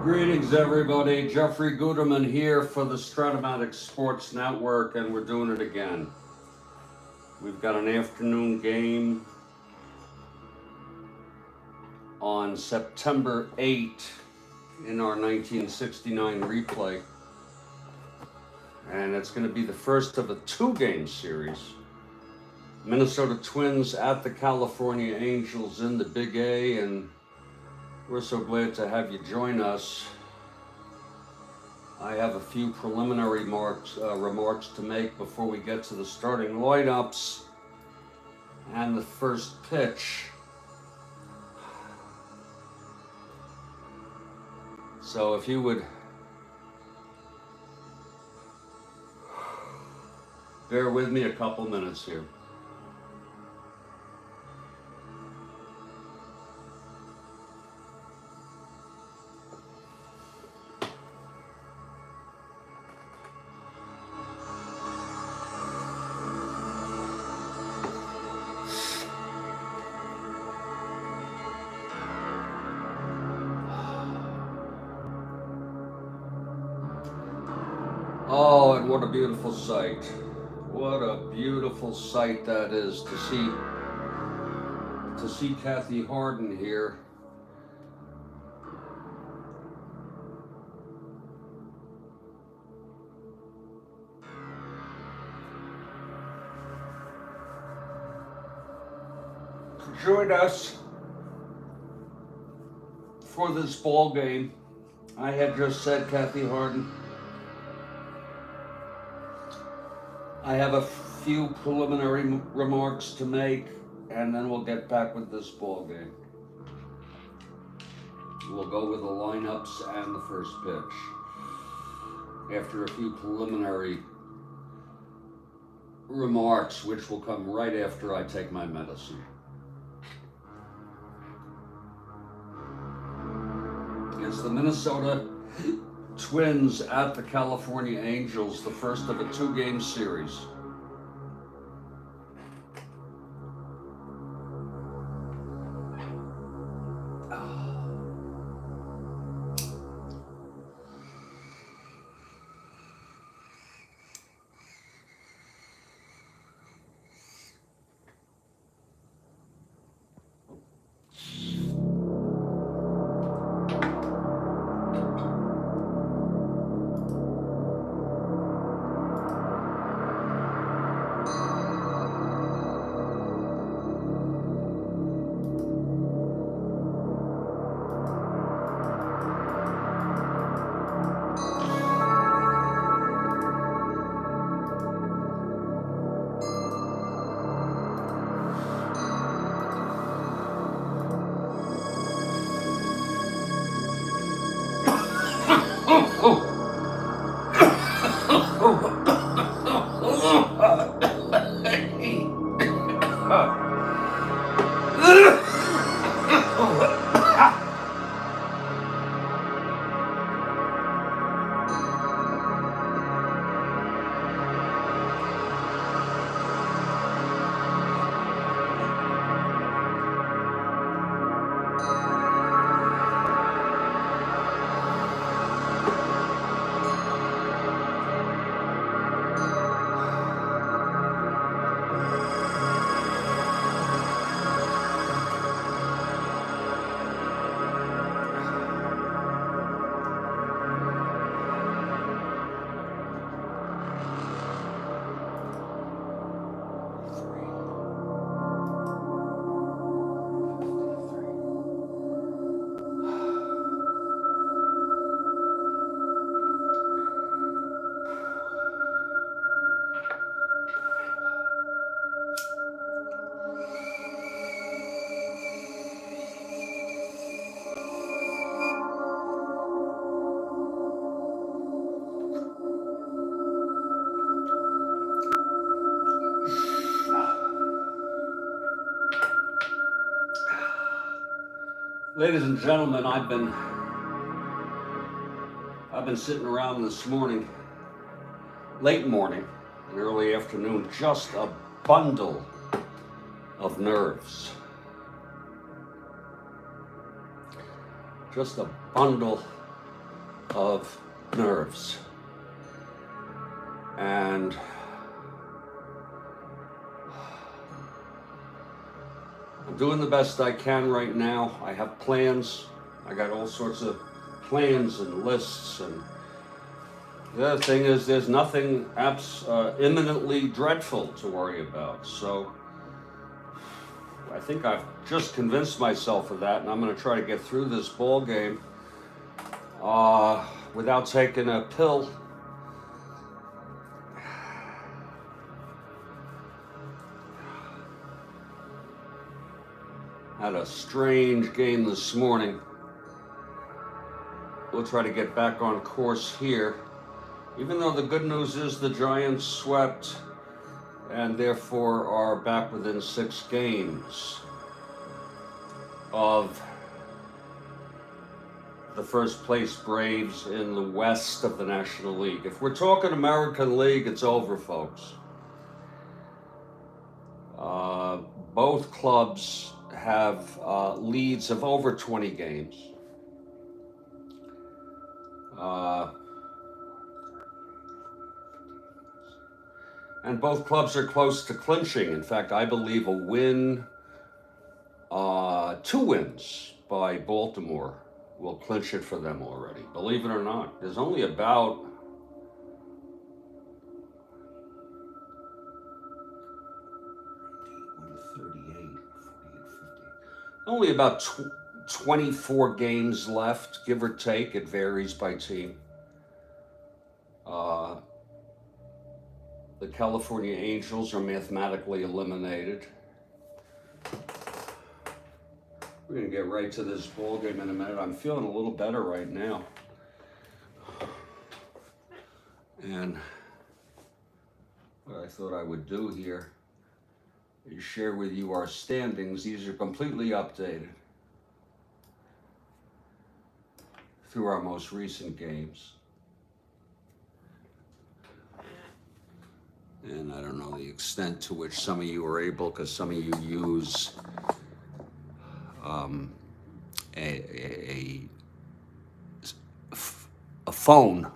Greetings, everybody. Jeffrey Guterman here for the Strat-O-Matic Sports Network, and we're doing it again. We've got an afternoon game on September 8 in our 1969 replay, and it's going to be the first of a two-game series. Minnesota Twins at the California Angels in the Big A, and we're so glad to have you join us. I have a few preliminary remarks to make before we get to the starting lineups and the first pitch. So if you would bear with me a couple minutes here. Oh, and what a beautiful sight. What a beautiful sight that is to see Kathy Harden here. Join us for this ball game. I had just said Kathy Harden. I have a few preliminary remarks to make, and then we'll get back with this ball game. We'll go with the lineups and the first pitch after a few preliminary remarks, which will come right after I take my medicine. It's the Minnesota Twins at the California Angels, the first of a two-game series. Ladies and gentlemen, I've been sitting around this morning, late morning and early afternoon, just a bundle of nerves. Just a bundle of nerves. And I'm doing the best I can right now. I have plans. I got all sorts of plans and lists. And the other thing is there's nothing imminently dreadful to worry about. So I think I've just convinced myself of that, and I'm going to try to get through this ball game without taking a pill. Had a strange game this morning. We'll try to get back on course here. Even though the good news is the Giants swept and therefore are back within 6 games of the first place Braves in the West of the National League. If we're talking American League, it's over, folks. Both clubs have leads of over 20 games. And both clubs are close to clinching. In fact, I believe a win, 2 wins by Baltimore will clinch it for them already. Believe it or not, there's only about only about 24 games left, give or take. It varies by team. The California Angels are mathematically eliminated. We're going to get right to this ball game in a minute. I'm feeling a little better right now. And what I thought I would do here is share with you our standings. These are completely updated through our most recent games. And I don't know the extent to which some of you are able, because some of you use a phone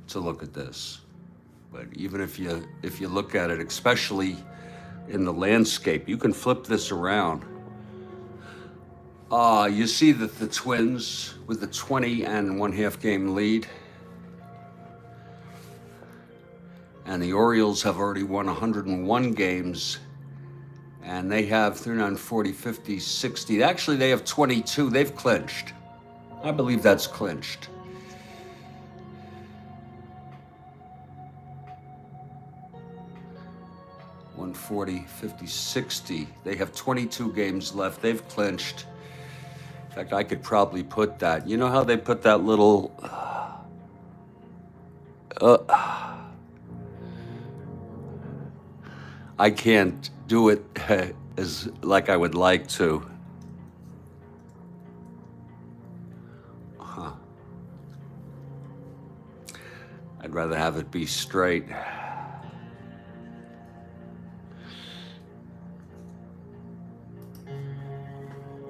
to look at this. But even if you look at it, especially in the landscape, you can flip this around. You see that the Twins with the 20 and 1/2 game lead, and the Orioles have already won 101 games, and they have 39, 40, 50, 60. Actually, they have 22. They've clinched. I believe that's clinched. One 40, 50, 60. They have 22 games left. They've clinched. In fact, I could probably put that. You know how they put that little I can't do it as like I would like to. I'd rather have it be straight.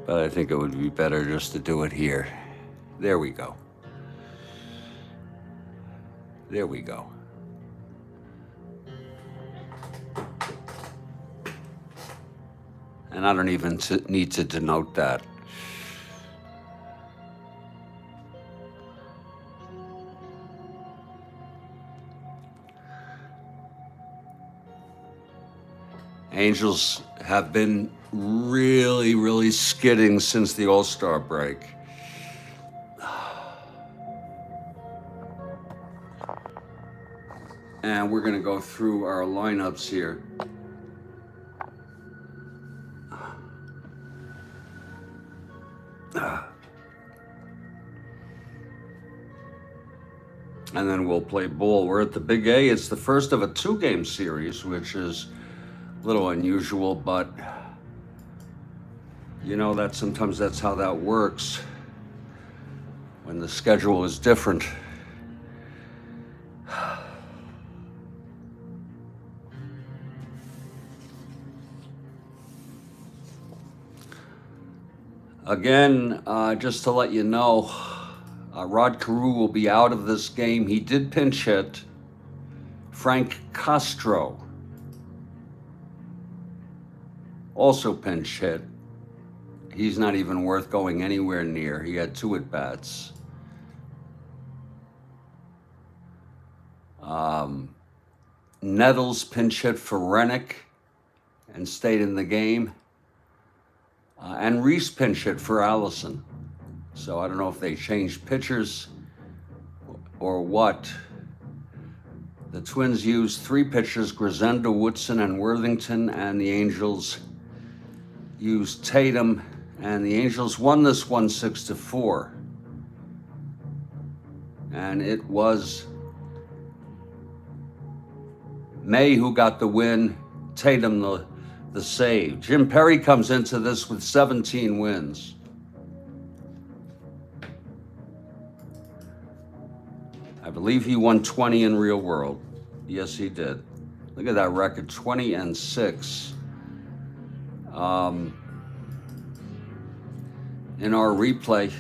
But I think it would be better just to do it here. There we go. There we go. And I don't even need to denote that. Angels have been really, really skidding since the All-Star break. And we're going to go through our lineups here. And then we'll play ball. We're at the Big A. It's the first of a 2-game series, which is a little unusual, but you know that sometimes that's how that works when the schedule is different. Again, just to let you know, Rod Carew will be out of this game. He did pinch hit. Frank Castro also pinch hit. He's not even worth going anywhere near. He had 2 at-bats. Nettles pinch hit for Rennick and stayed in the game. And Reese pinch hit for Allison. So I don't know if they changed pitchers or what. The Twins used 3 pitchers, Grisenda, Woodson, and Worthington, and the Angels used Tatum, and the Angels won this one 6-4. And it was May who got the win, Tatum the save. Jim Perry comes into this with 17 wins. I believe he won 20 in real world. Yes, he did. Look at that record, 20-6. In our replay,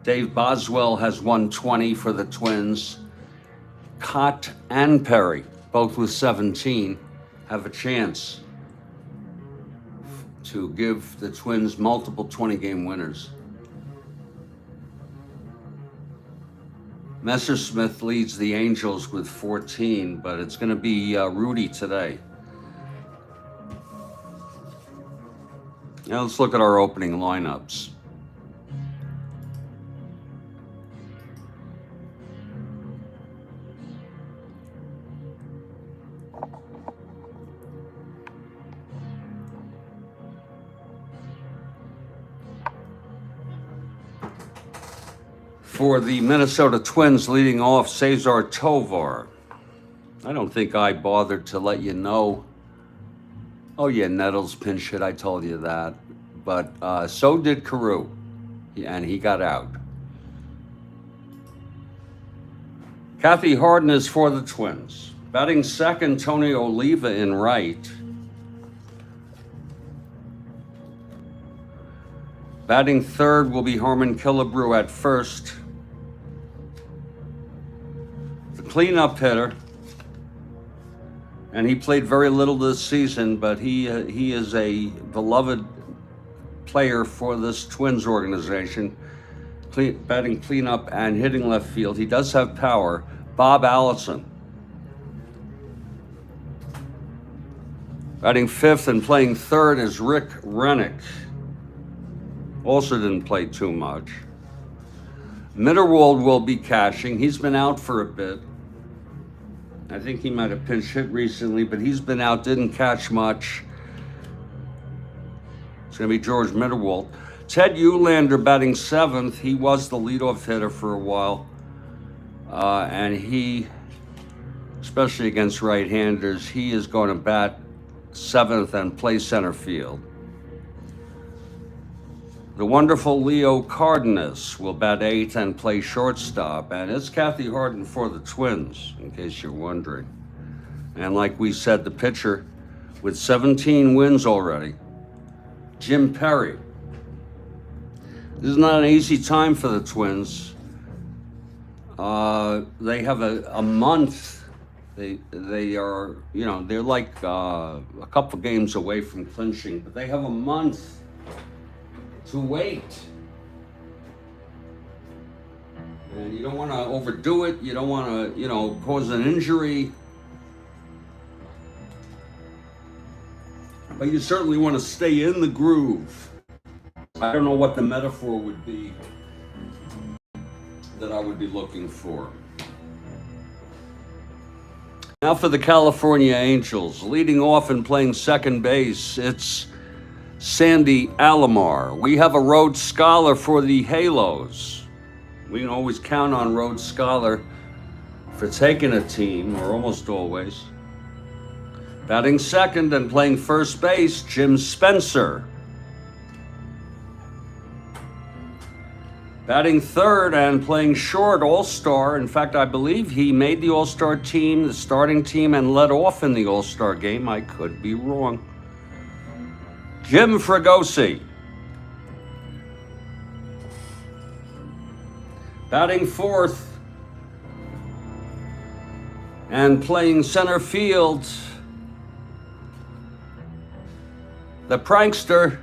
Dave Boswell has won 20 for the Twins. Cott and Perry, both with 17, have a chance to give the Twins multiple 20-game winners. Messersmith leads the Angels with 14, but it's going to be Rudy today. Now let's look at our opening lineups. For the Minnesota Twins, leading off, Cesar Tovar. I don't think I bothered to let you know. Oh yeah, Nettles pinch hit, I told you that. But so did Carew, and he got out. Kathy Harden is for the Twins. Batting second, Tony Oliva in right. Batting third will be Harmon Killebrew at first. The cleanup hitter, and he played very little this season, but he is a beloved player for this Twins organization. Batting cleanup and hitting left field. He does have power. Bob Allison. Batting fifth and playing third is Rick Rennick. Also didn't play too much. Mitterwald will be catching. He's been out for a bit. I think he might have pinch hit recently, but he's been out, didn't catch much. It's going to be George Mitterwald. Ted Uhlander batting seventh. He was the leadoff hitter for a while. And he, especially against right-handers, he is going to bat seventh and play center field. The wonderful Leo Cardenas will bat eighth and play shortstop. And it's Kathy Harden for the Twins, in case you're wondering. And like we said, the pitcher with 17 wins already, Jim Perry. This is not an easy time for the Twins. They have a month. They are, they're like a couple games away from clinching, but they have a month to wait. And you don't want to overdo it. You don't want to, cause an injury. But you certainly want to stay in the groove. I don't know what the metaphor would be that I would be looking for. Now for the California Angels. Leading off and playing second base, it's Sandy Alomar. We have a Rhodes Scholar for the Halos. We can always count on Rhodes Scholar for taking a team, or almost always. Batting second and playing first base, Jim Spencer. Batting third and playing short, All-Star. In fact, I believe he made the All-Star team, the starting team, and led off in the All-Star game. I could be wrong. Jim Fregosi. Batting fourth and playing center field, the prankster,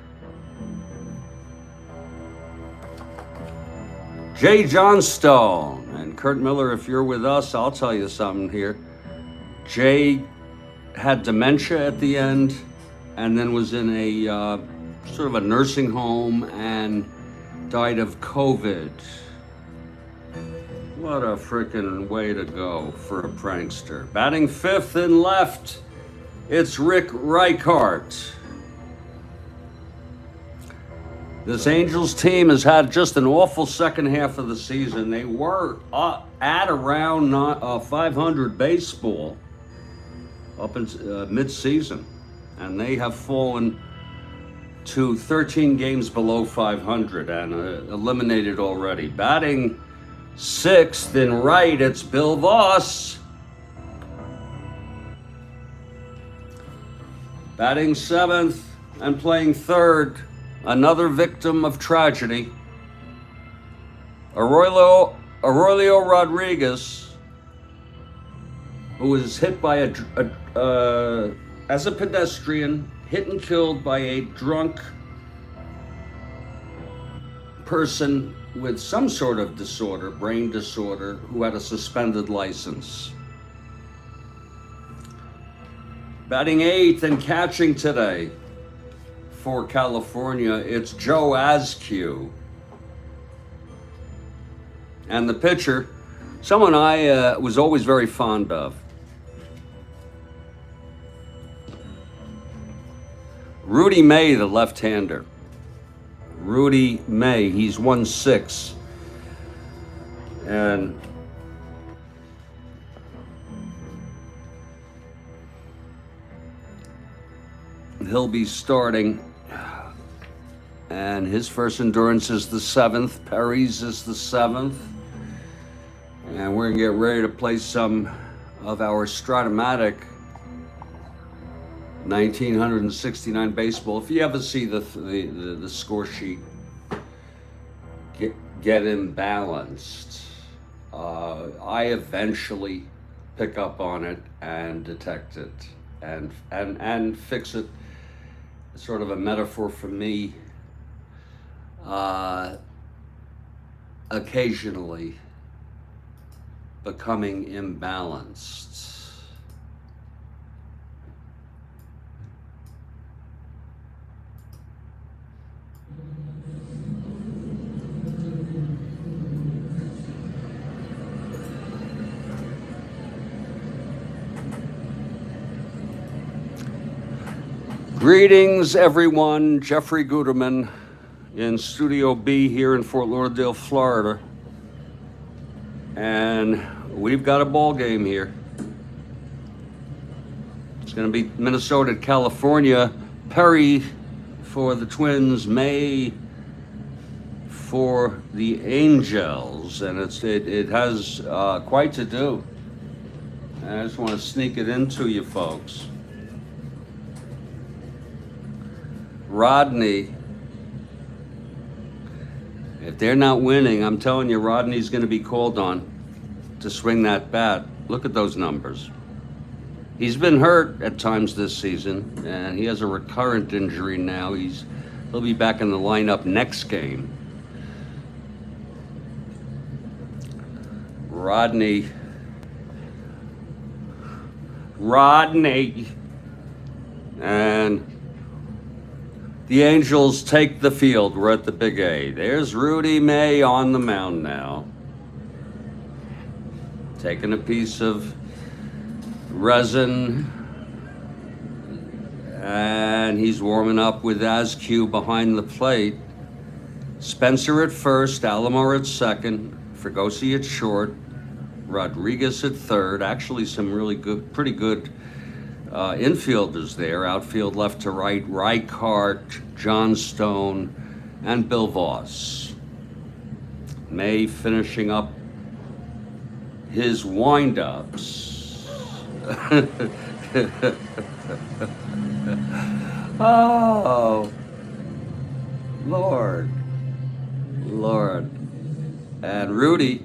Jay Johnstone. And Kurt Miller, if you're with us, I'll tell you something here. Jay had dementia at the end and then was in a sort of a nursing home and died of COVID. What a freaking way to go for a prankster. Batting fifth and left, it's Rick Reichart. This Angels team has had just an awful second half of the season. They were at around 500 baseball up in mid-season, and they have fallen to 13 games below 500 and eliminated already. Batting sixth and right, it's Bill Voss. Batting seventh and playing third, another victim of tragedy, Aurelio Rodriguez, who was hit by as a pedestrian, hit and killed by a drunk person with some sort of disorder, brain disorder, who had a suspended license. Batting eighth and catching today for California, it's Joe Askew. And the pitcher, someone I was always very fond of, Rudy May, the left-hander. Rudy May, he's 1'6", and he'll be starting, and his first endurance is the 7th. Perry's is the 7th, and we're gonna get ready to play some of our Strat-O-Matic 1969 baseball. If you ever see the score sheet get imbalanced, I eventually pick up on it and detect it and fix it. It's sort of a metaphor for me occasionally becoming imbalanced. Greetings, everyone. Jeffrey Guterman in Studio B here in Fort Lauderdale, Florida. And we've got a ball game here. It's going to be Minnesota at California. Perry for the Twins, May for the Angels. And it has quite to do. I just want to sneak it into you folks. Rodney, if they're not winning, I'm telling you, Rodney's going to be called on to swing that bat. Look at those numbers. He's been hurt at times this season, and he has a recurrent injury now. He'll be back in the lineup next game. Rodney. And the Angels take the field. We're at the Big A. There's Rudy May on the mound now, taking a piece of resin, and he's warming up with Askew behind the plate. Spencer at first, Alomar at second, Fregosi at short, Rodriguez at third. Actually, some really good, pretty good infielders there. Outfield left to right, Reichart, Johnstone, and Bill Voss. May finishing up his wind-ups. Oh, Lord. Lord. And Rudy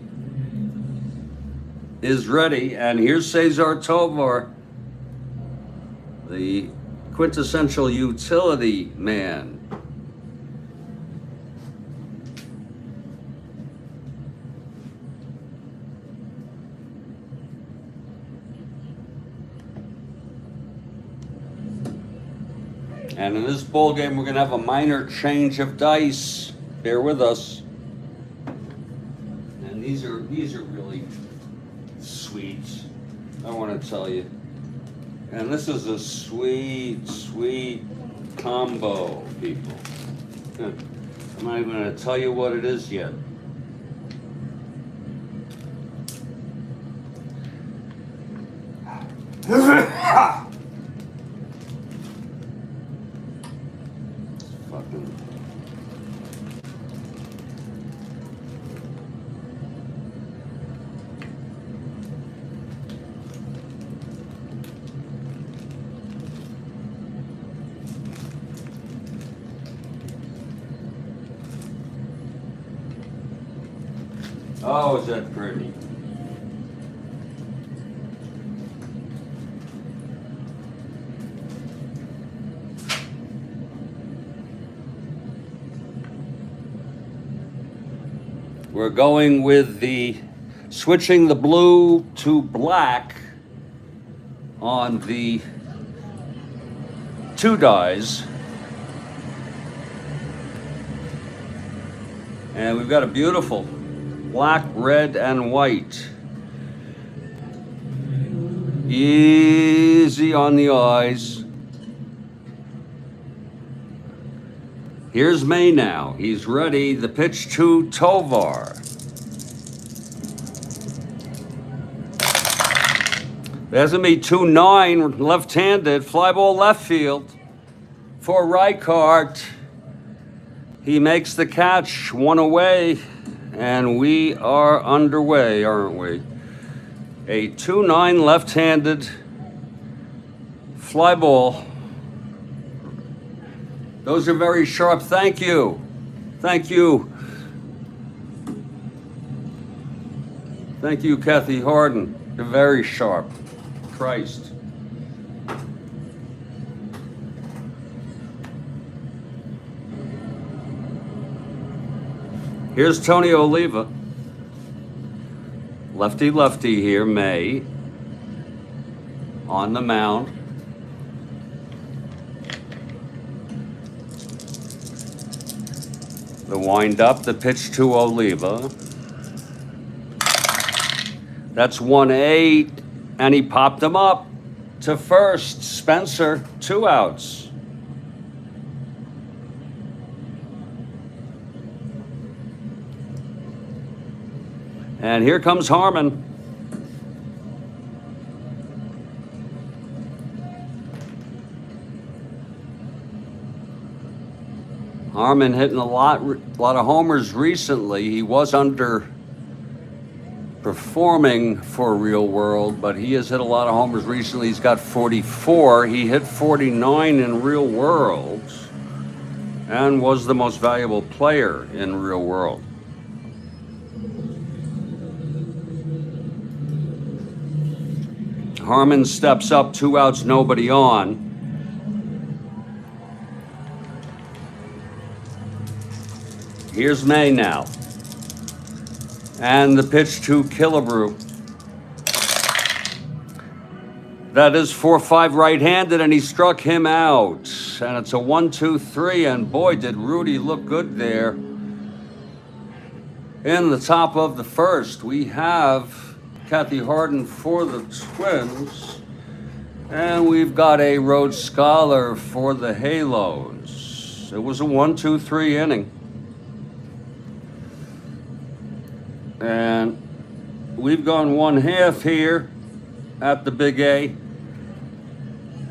is ready. And here's Cesar Tovar, the quintessential utility man. And in this ball game, we're going to have a minor change of dice. Bear with us. And these are really sweet, I want to tell you. And this is a sweet, sweet combo, people. I'm not even going to tell you what it is yet. Oh, is that pretty? We're going with switching the blue to black on the two dies. And we've got a beautiful black, red, and white. Easy on the eyes. Here's May now. He's ready. The pitch to Tovar. There's going to be 2-9, left-handed, fly ball left field for Reichart. He makes the catch, one away. And we are underway, aren't we? A 2-9 left-handed fly ball. Those are very sharp. Thank you. Thank you. Thank you, Kathy Harden. They're very sharp. Christ. Here's Tony Oliva. Lefty here, May. On the mound. The wind up, the pitch to Oliva. That's 1-8, and he popped him up to first. Spencer, 2 outs. And here comes Harmon. Harmon hitting a lot of homers recently. He was underperforming for Real World, but he has hit a lot of homers recently. He's got 44. He hit 49 in Real World and was the most valuable player in Real World. Harmon steps up, 2 outs, nobody on. Here's May now. And the pitch to Killebrew. That is 4-5 right-handed, and he struck him out. And it's a 1-2-3, and boy, did Rudy look good there. In the top of the first, we have Kathy Harden for the Twins. And we've got a Rhodes Scholar for the Halos. It was a 1-2-3 inning. And we've gone 1/2 here at the Big A.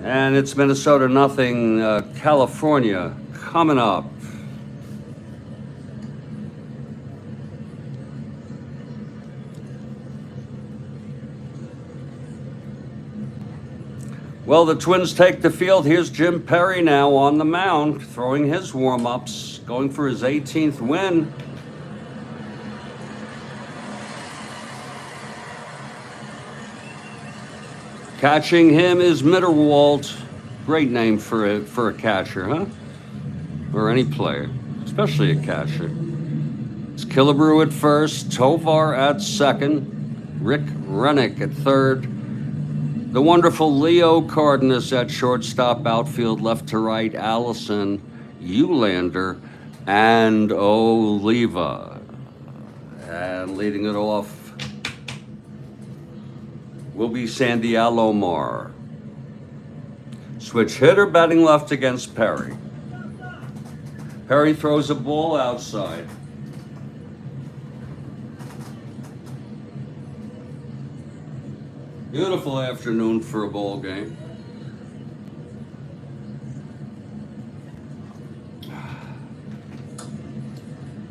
And it's Minnesota 0, California coming up. Well, the Twins take the field. Here's Jim Perry now on the mound, throwing his warm-ups, going for his 18th win. Catching him is Mitterwald. Great name for a catcher, huh? Or any player, especially a catcher. It's Killebrew at first, Tovar at second, Rick Rennick at third, the wonderful Leo Cardenas at shortstop, outfield left to right, Allison, Eulander, and Oliva. And leading it off will be Sandy Alomar. Switch hitter batting left against Perry. Perry throws a ball outside. Beautiful afternoon for a ball game.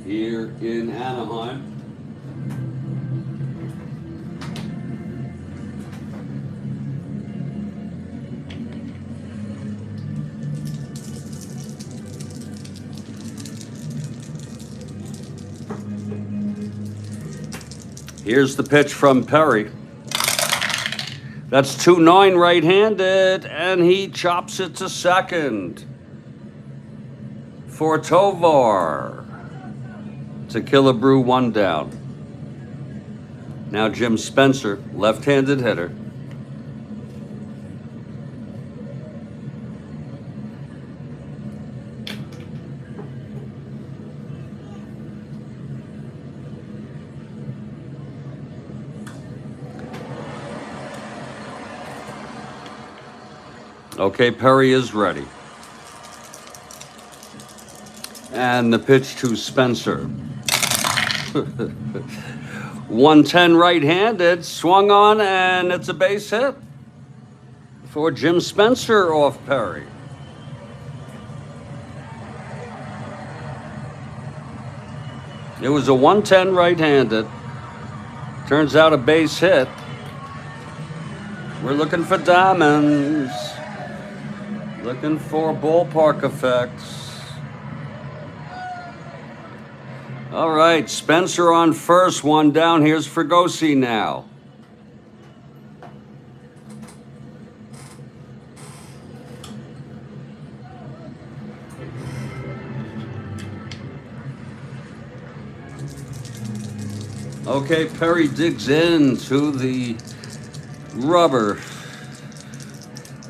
Here in Anaheim. Here's the pitch from Perry. That's 2-9 right-handed, and he chops it to second for Tovar. To Killebrew, one down. Now Jim Spencer, left-handed hitter. Okay, Perry is ready. And the pitch to Spencer. 110 right-handed, swung on, and it's a base hit for Jim Spencer off Perry. It was a 110 right-handed. Turns out a base hit. We're looking for diamonds. Looking for ballpark effects. All right, Spencer on first, one down. Here's Fregosi now. Okay, Perry digs into the rubber.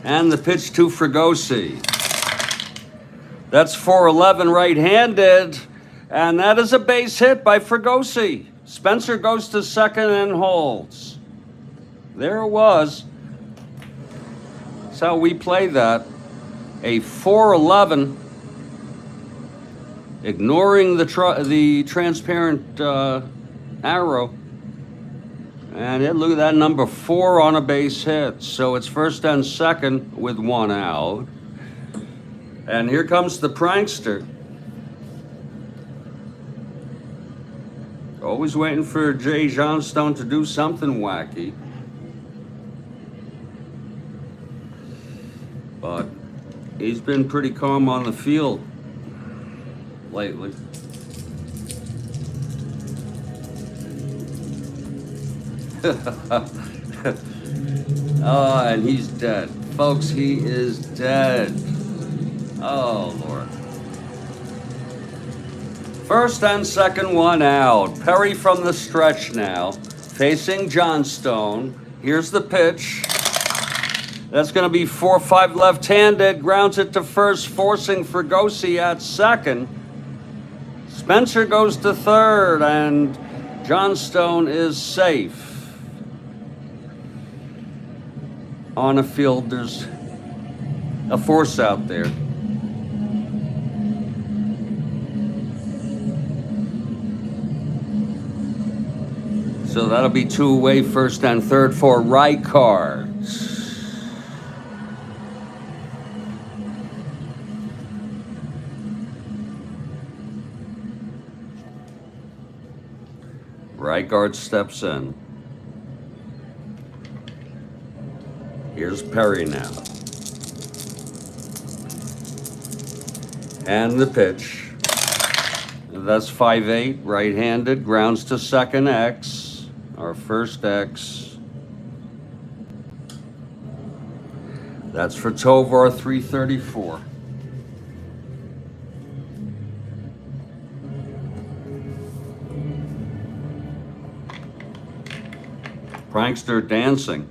And the pitch to Fregosi. That's 411 right-handed, and that is a base hit by Fregosi. Spencer goes to second and holds. There it was. That's how we play that. A 411, ignoring the transparent arrow. And look at that, number 4 on a base hit. So it's first and second with one out. And here comes the prankster. Always waiting for Jay Johnstone to do something wacky. But he's been pretty calm on the field lately. Oh, and he's dead. Folks, he is dead. Oh, Lord. First and second, one out. Perry from the stretch now, facing Johnstone. Here's the pitch. That's going to be 4-5 left-handed. Grounds it to first, forcing Fregosi at second. Spencer goes to third, and Johnstone is safe. On a field, there's a force out there. So that'll be 2 away, first and third for Rijkaard. Rijkaard steps in. Here's Perry now. And the pitch. That's 5-8, right-handed, grounds to second X, our first X. That's for Tovar, 334. Prankster dancing.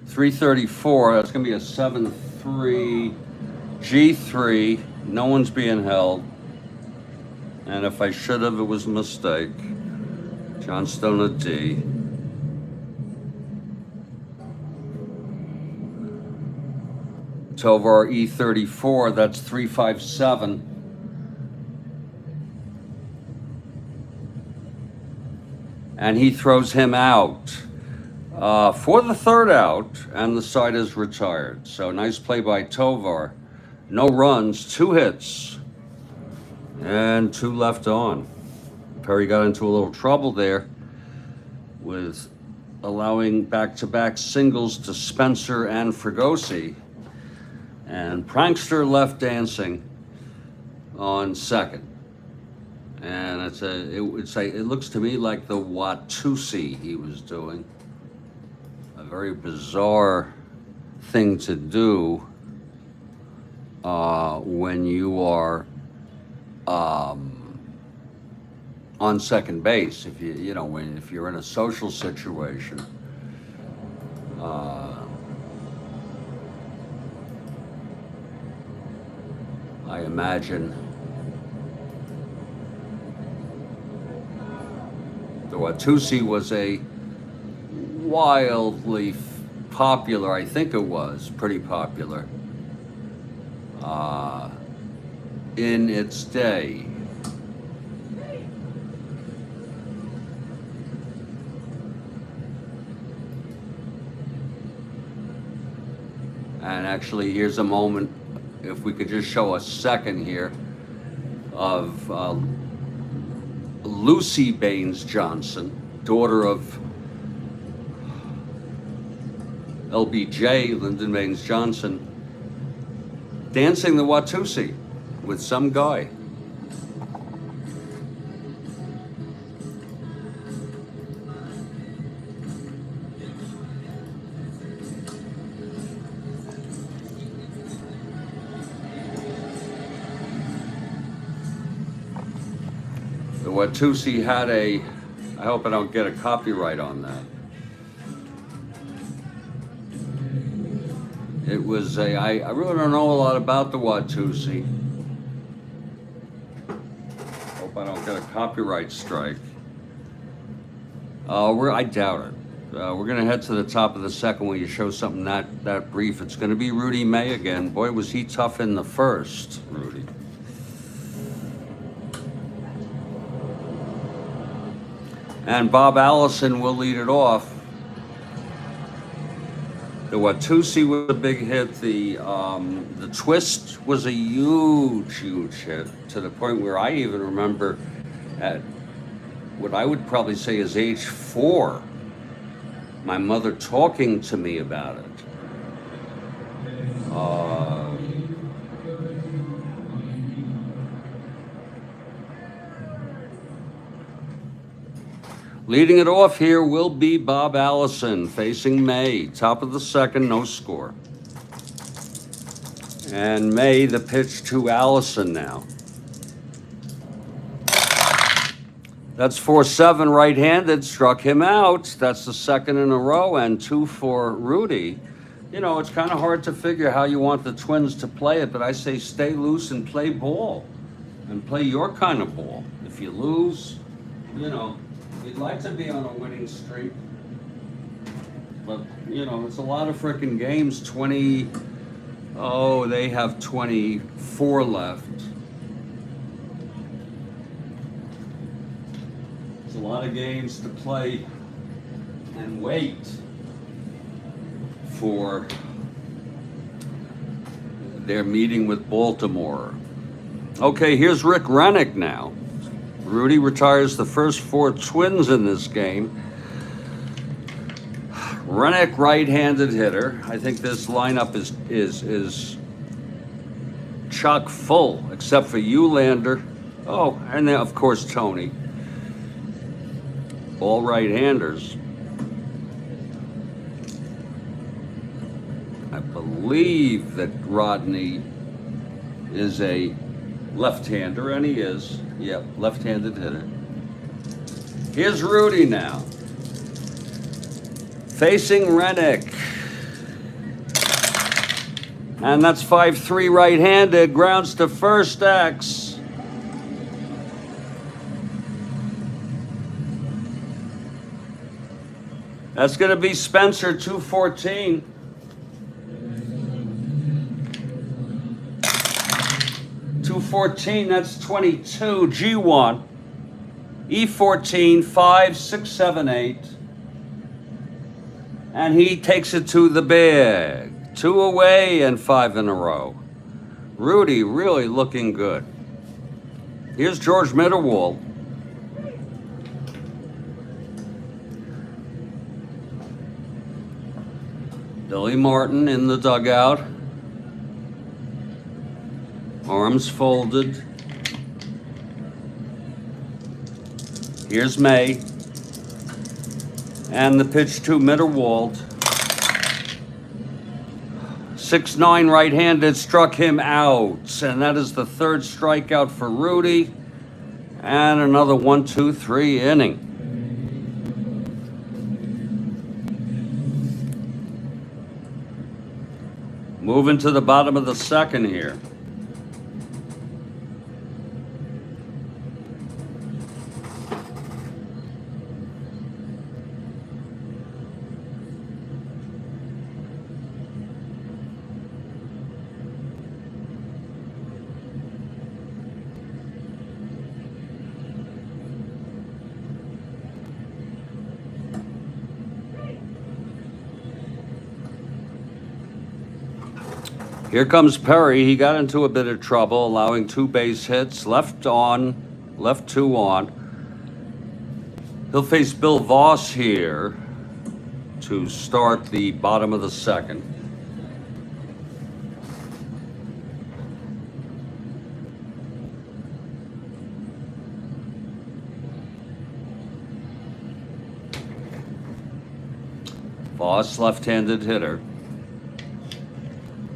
334, that's gonna be a 7-3, G3, no one's being held. And if I should have, it was a mistake. Johnstone a D. Tovar E34, that's 357. And he throws him out for the third out, and the side is retired. So nice play by Tovar. No runs, 2 hits, and 2 left on. Perry got into a little trouble there with allowing back-to-back singles to Spencer and Fregosi. And Prankster left dancing on second. And it looks to me like the Watusi he was doing. A very bizarre thing to do when you are on second base. If if you're in a social situation. I imagine the Watusi was a wildly popular, I think it was pretty popular in its day. And actually, here's a moment, if we could just show a second here, of Lucy Baines Johnson, daughter of LBJ, Lyndon Baines Johnson, dancing the Watusi with some guy. The Watusi had I hope I don't get a copyright on that. It was I really don't know a lot about the Watusi. Hope I don't get a copyright strike. I doubt it. We're gonna head to the top of the second when you show something that brief. It's gonna be Rudy May again. Boy, was he tough in the first, Rudy. And Bob Allison will lead it off. The Watusi was a big hit. The twist was a huge hit, to the point where I even remember at what I would probably say is age 4, my mother talking to me about it. Leading it off here will be Bob Allison facing May. Top of the second, no score. And May, the pitch to Allison now. That's 4-7 right-handed, struck him out. That's the second in a row, and 2 for Rudy. You know, it's kind of hard to figure how you want the Twins to play it, but I say stay loose and play ball. And play your kind of ball. If you lose, you'd like to be on a winning streak, but it's a lot of frickin' games. They have 24 left. It's a lot of games to play and wait for their meeting with Baltimore. Okay, here's Rick Rennick now. Rudy retires the first 4 Twins in this game. Rennick, right-handed hitter. I think this lineup is chock full, except for Eulander. Oh, and then, of course, Tony. All right-handers. I believe that Rodney is a left-hander, and he is. Yep, left-handed hitter. Here's Rudy now. Facing Rennick. And that's 5-3 right-handed. Grounds to first, X. That's going to be Spencer, 214. That's 22. G1. E14, 5, 6, 7, 8. And he takes it to the bag. 2 away and 5 in a row. Rudy really looking good. Here's George Mitterwald. Billy Martin in the dugout. Arms folded. Here's May. And the pitch to Mitterwald. 6-9 right-handed, struck him out. And that is the third strikeout for Rudy. And another 1-2-3 inning. Moving to the bottom of the second here. Here comes Perry. He got into a bit of trouble, allowing 2 base hits, left 2 on. He'll face Bill Voss here to start the bottom of the second. Voss, left-handed hitter.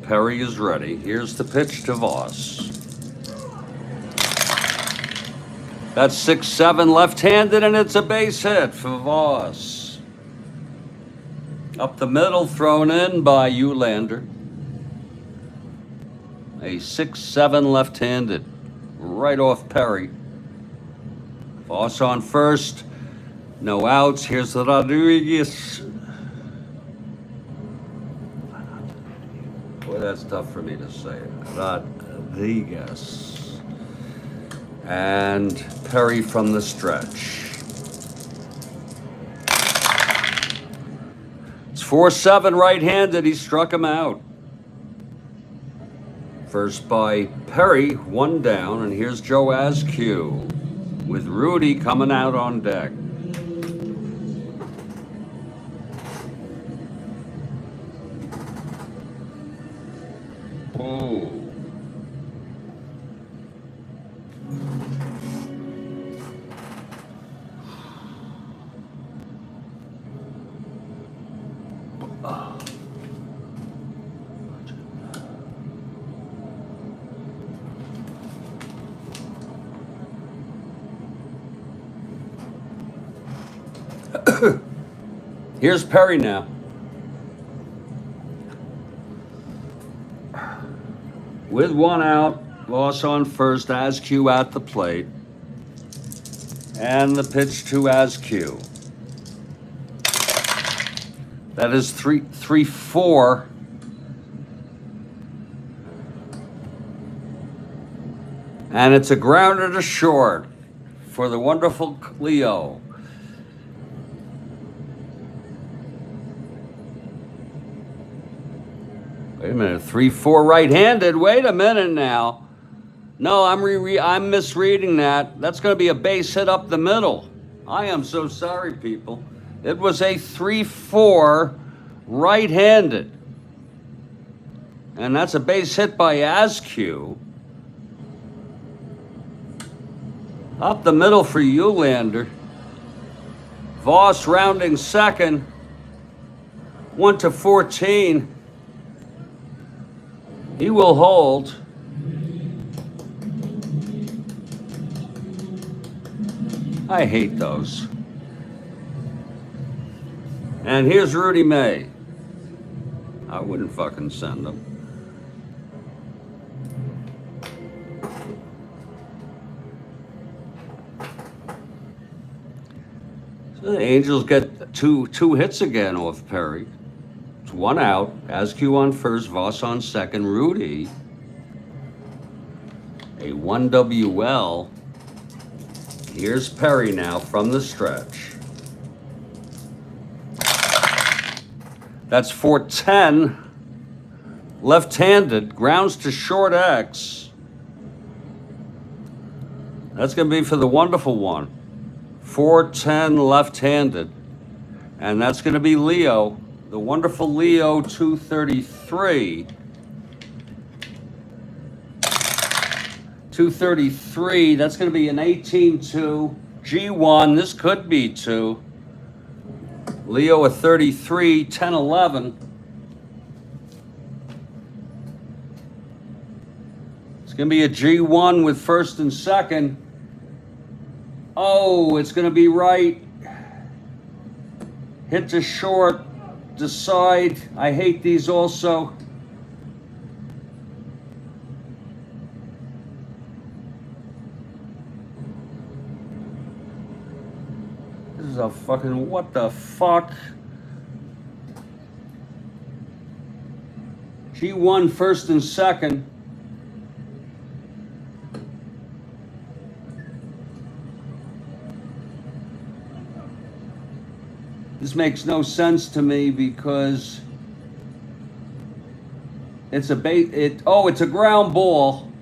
Perry is ready. Here's the pitch to Voss. That's 6-7 left-handed, and it's a base hit for Voss. Up the middle, thrown in by Eulander. A 6-7 left-handed, right off Perry. Voss on first. No outs. Here's the Rodriguez. Boy, that's tough for me to say. Rodriguez. And Perry from the stretch. It's 4-7 right-handed. He struck him out. First by Perry, 1 down, and here's Joe Askew with Rudy coming out on deck. Oh. Here's Perry now. With 1 out, Voss on first, Askew at the plate. And the pitch to Askew. That is 3-4. And it's a grounder to short for the wonderful Leo. Wait a minute, 3-4 right-handed. Wait a minute now. No, I'm misreading that. That's going to be a base hit up the middle. I am so sorry, people. It was a 3-4 right-handed. And that's a base hit by Askew. Up the middle for Eulander. Voss rounding second. 1-14. He will hold. I hate those. And here's Rudy May. I wouldn't fucking send him. So the Angels get two hits again off Perry. It's one out. Askew on first, Voss on second. Rudy, a 1WL. Here's Perry now from the stretch. That's 410. Left-handed, grounds to short X. That's going to be for the wonderful one. 410 left-handed. And that's going to be Leo, the wonderful Leo 233. 233, that's going to be an 18-2. G1, this could be 2. Leo a 33, 10-11. It's going to be a G1 with first and second. Oh, it's going to be right. Hit to short, decide. I hate these also. This is a fucking, what the fuck? G1 first and second. This makes no sense to me because it's a it's a ground ball.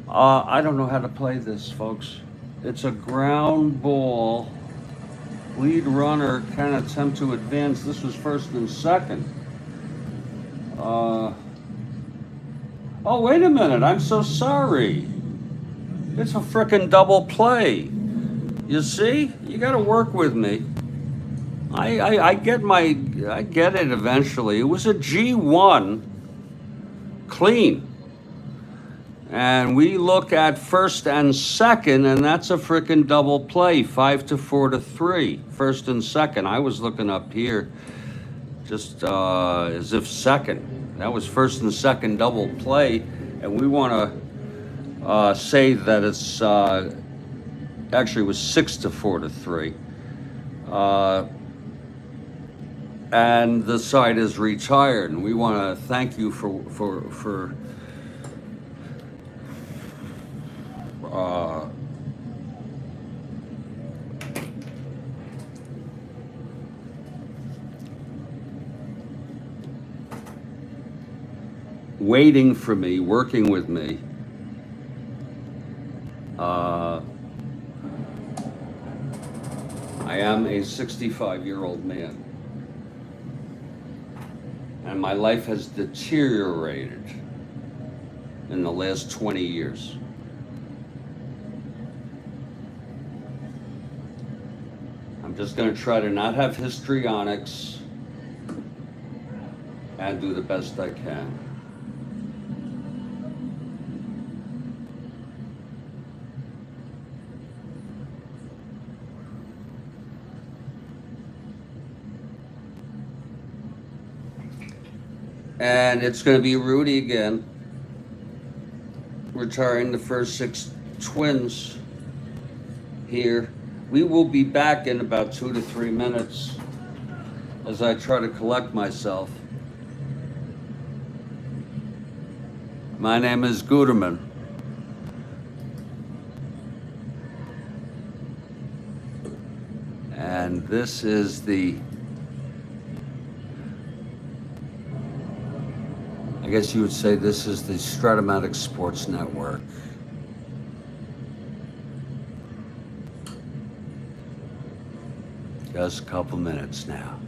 I don't know how to play this, folks. It's a ground ball. Lead runner can attempt to advance. This was first and second. Oh, wait a minute. I'm so sorry. It's a frickin' double play. You see? You got to work with me. I get it eventually. It was a G1 clean. And we look at first and second, and that's a frickin' double play, 5-4-3, first and second. I was looking up here just as if second. That was first and second double play, and we want to say that it's actually was 6-4-3. And the side is retired, and we want to thank you for waiting for me, working with me. I am a 65-year-old man, and my life has deteriorated in the last 20 years. I'm just going to try to not have histrionics and do the best I can. And it's going to be Rudy again, retiring the first 6 Twins here. We will be back in about 2 to 3 minutes as I try to collect myself. My name is Guterman. And this is the, I guess you would say this is the Strat-O-Matic Sports Network. Just a couple minutes now.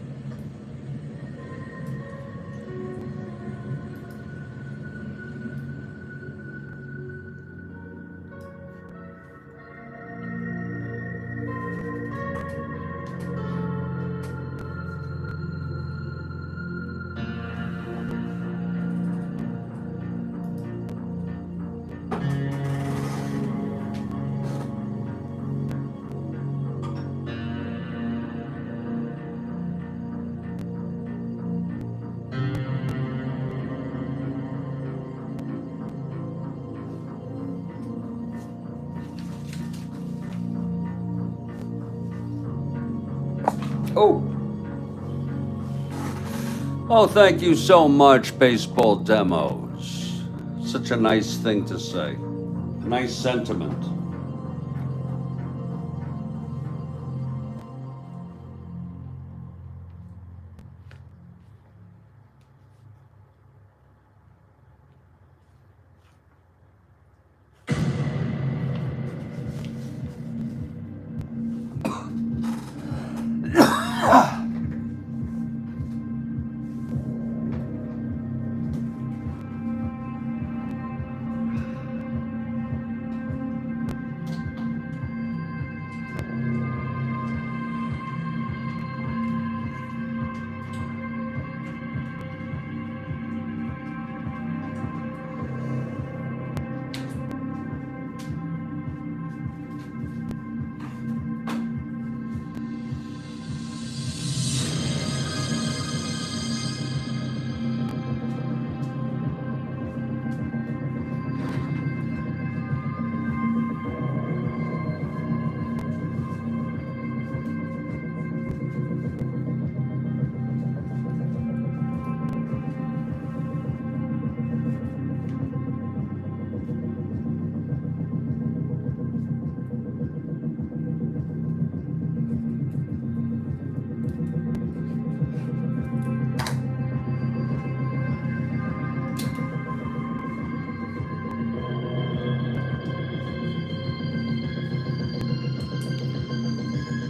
Oh. Oh, thank you so much, Baseball Demos. Such a nice thing to say. Nice sentiment.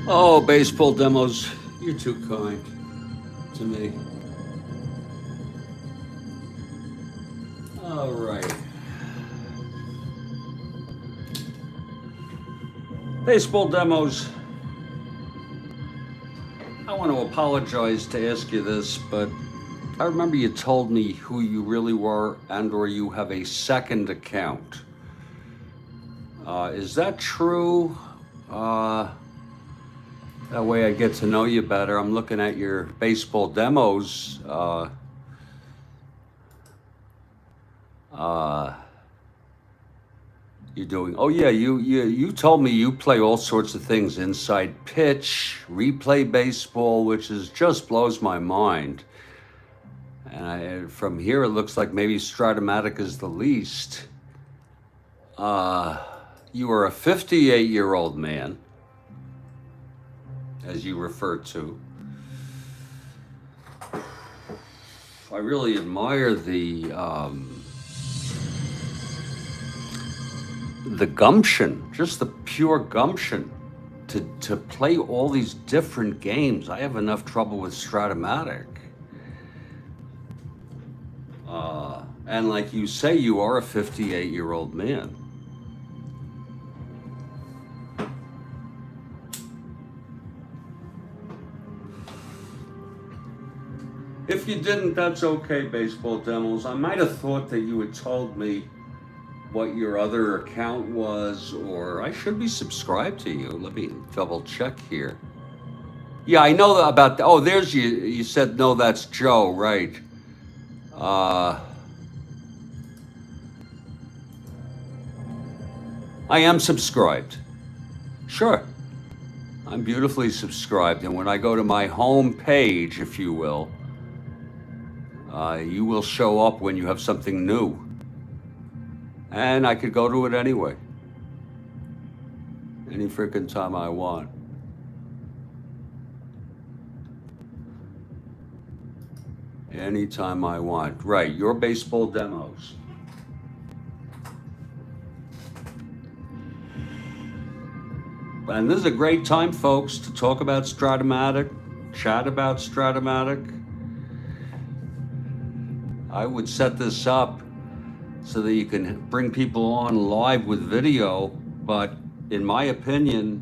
Oh, Baseball Demos, you're too kind to me. All right. Baseball Demos, I want to apologize to ask you this, but I remember you told me who you really were and or you have a second account. Is that true? That way I get to know you better. I'm looking at your Baseball Demos. You're doing, oh yeah, you told me you play all sorts of things, inside pitch, replay baseball, which is just blows my mind. And from here, it looks like maybe Strat-O-Matic is the least. You are a 58-year-old man, as you refer to. I really admire the gumption, just the pure gumption to play all these different games. I have enough trouble with Strat-O-Matic. And like you say, you are a 58-year-old man. If you didn't, that's okay, Baseball Demos. I might have thought that you had told me what your other account was, or I should be subscribed to you. Let me double check here. Yeah, I know about, oh, there's you. You said, no, that's Joe, right. I am subscribed. Sure. I'm beautifully subscribed. And when I go to my home page, if you will show up when you have something new. And I could go to it anyway. Any freaking time I want. Anytime I want. Right, your Baseball Demos. And this is a great time, folks, to talk about Strat-O-Matic, chat about Strat-O-Matic. I would set this up so that you can bring people on live with video, but in my opinion,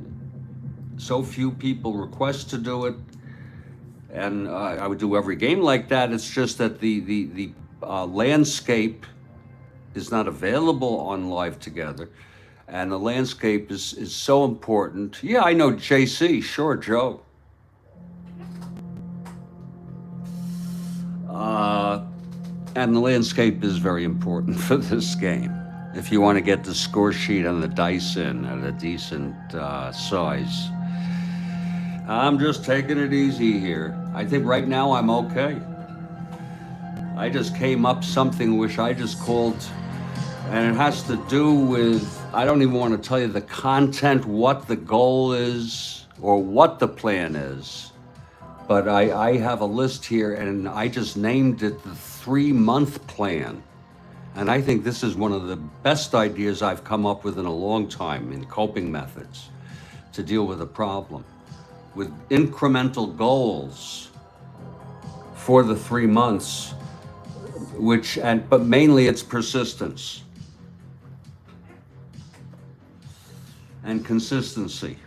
so few people request to do it, and I would do every game like that. It's just that the landscape is not available on Live Together, and the landscape is so important. Yeah, I know JC, sure, Joe. And the landscape is very important for this game. If you want to get the score sheet and the dice in at a decent size. I'm just taking it easy here. I think right now I'm okay. I just came up something which I just called, and it has to do with, I don't even want to tell you the content, what the goal is, or what the plan is. But I have a list here, and I just named it the 3-month plan. And I think this is one of the best ideas I've come up with in a long time in coping methods to deal with a problem, with incremental goals for the 3 months, but mainly it's persistence and consistency.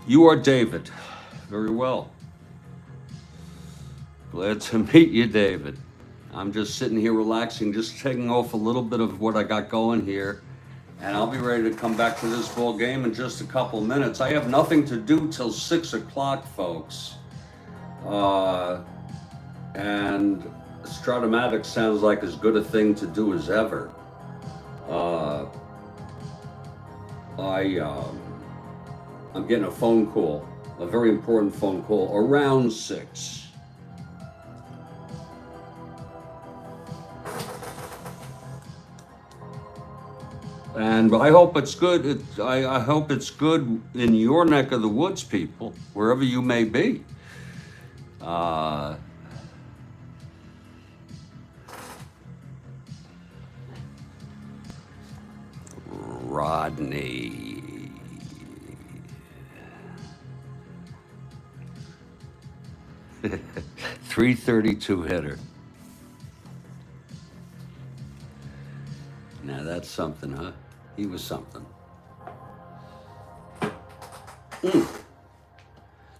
You are David. Very well. Glad to meet you, David. I'm just sitting here relaxing, just taking off a little bit of what I got going here. And I'll be ready to come back to this ball game in just a couple minutes. I have nothing to do till 6 o'clock, folks. And Strat-O-Matic sounds like as good a thing to do as ever. I'm getting a phone call, a very important phone call, around 6. And I hope it's good. I hope it's good in your neck of the woods, people, wherever you may be. Rodney. 332 hitter. Now that's something, huh? He was something.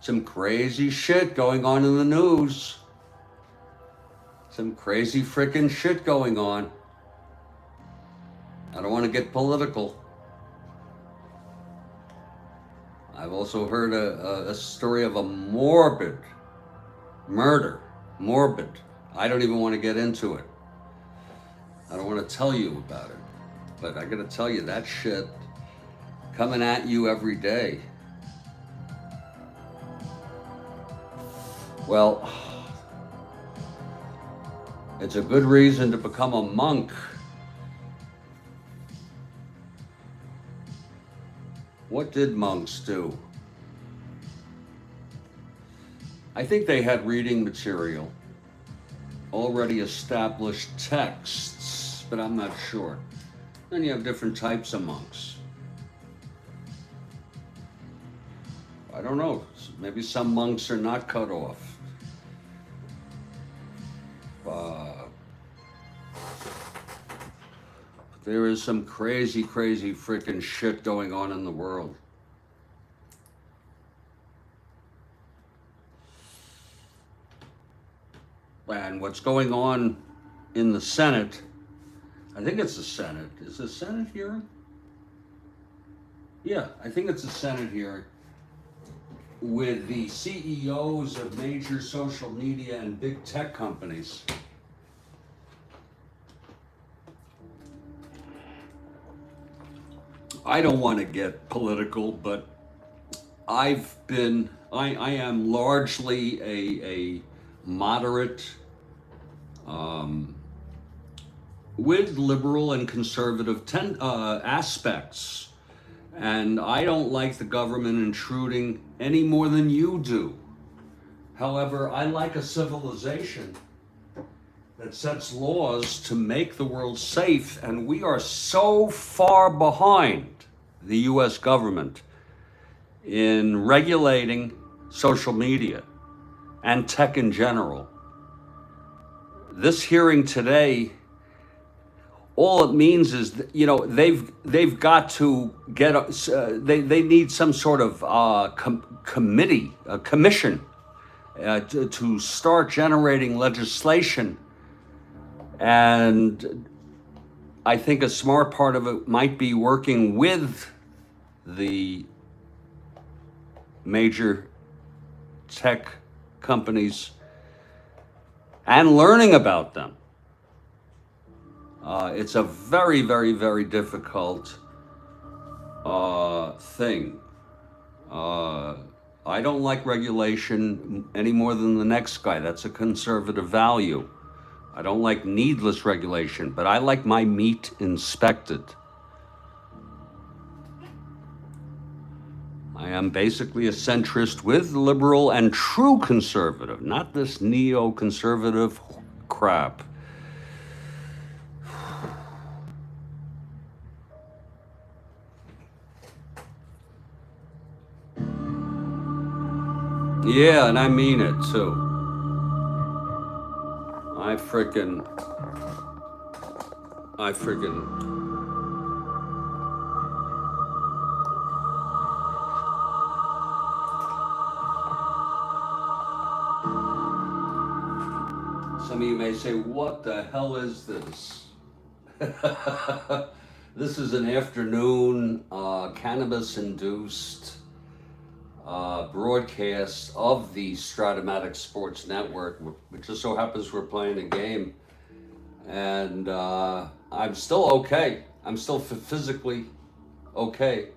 Some crazy shit going on in the news. Some crazy frickin' shit going on. I don't want to get political. I've also heard a story of a morbid murder. Morbid. I don't even want to get into it. I don't want to tell you about it. But I gotta tell you, that shit coming at you every day. Well, it's a good reason to become a monk. What did monks do? I think they had reading material, already established texts, but I'm not sure. Then you have different types of monks. I don't know, maybe some monks are not cut off. There is some crazy, crazy freaking shit going on in the world. And what's going on in the Senate, I think it's the Senate. Is the Senate hearing? Yeah, I think it's a Senate hearing with the CEOs of major social media and big tech companies. I don't want to get political, but I am largely a moderate, with liberal and conservative aspects. And I don't like the government intruding any more than you do. However, I like a civilization that sets laws to make the world safe, and we are so far behind the US government in regulating social media and tech in general. This hearing today, all it means is that, they've got to get they need some sort of commission to start generating legislation and I think a smart part of it might be working with the major tech companies and learning about them. It's a very, very, very difficult thing. I don't like regulation any more than the next guy. That's a conservative value. I don't like needless regulation, but I like my meat inspected. I am basically a centrist with liberal and true conservative, not this neoconservative crap. Yeah, and I mean it too. I freaking. Some of you may say, what the hell is this? This is an afternoon cannabis-induced broadcast of the Strat-O-Matic Sports Network. It just so happens we're playing a game. And I'm still okay. I'm still physically okay.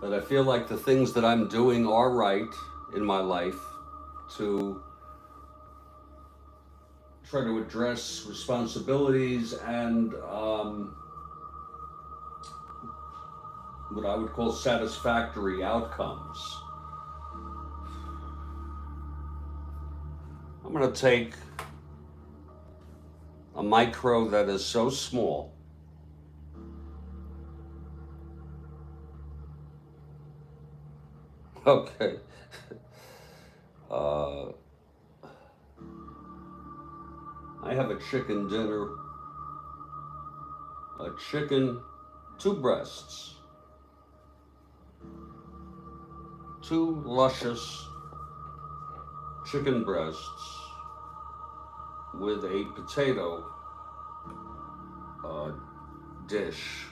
But I feel like the things that I'm doing are right in my life to try to address responsibilities and what I would call satisfactory outcomes. I'm going to take a micro that is so small. Okay. I have a chicken dinner. A chicken, 2 breasts. 2 luscious chicken breasts with a potato dish.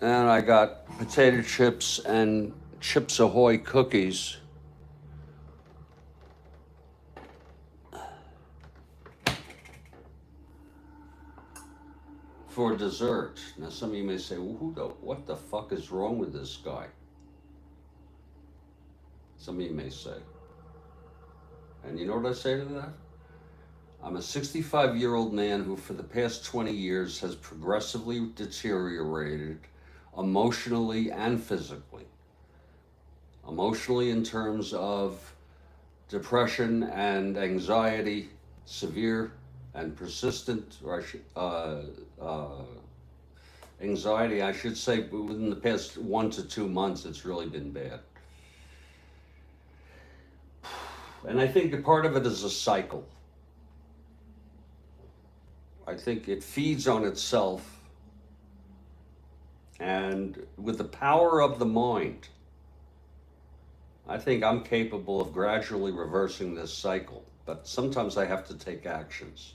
And I got potato chips and Chips Ahoy cookies. For dessert. Now some of you may say, well, what the fuck is wrong with this guy? Some of you may say. And you know what I say to that? I'm a 65-year-old man who for the past 20 years has progressively deteriorated emotionally and physically. Emotionally in terms of depression and anxiety, severe and persistent, or anxiety, I should say, within the past 1 to 2 months, it's really been bad. And I think a part of it is a cycle. I think it feeds on itself. And with the power of the mind, I think I'm capable of gradually reversing this cycle. But sometimes I have to take actions.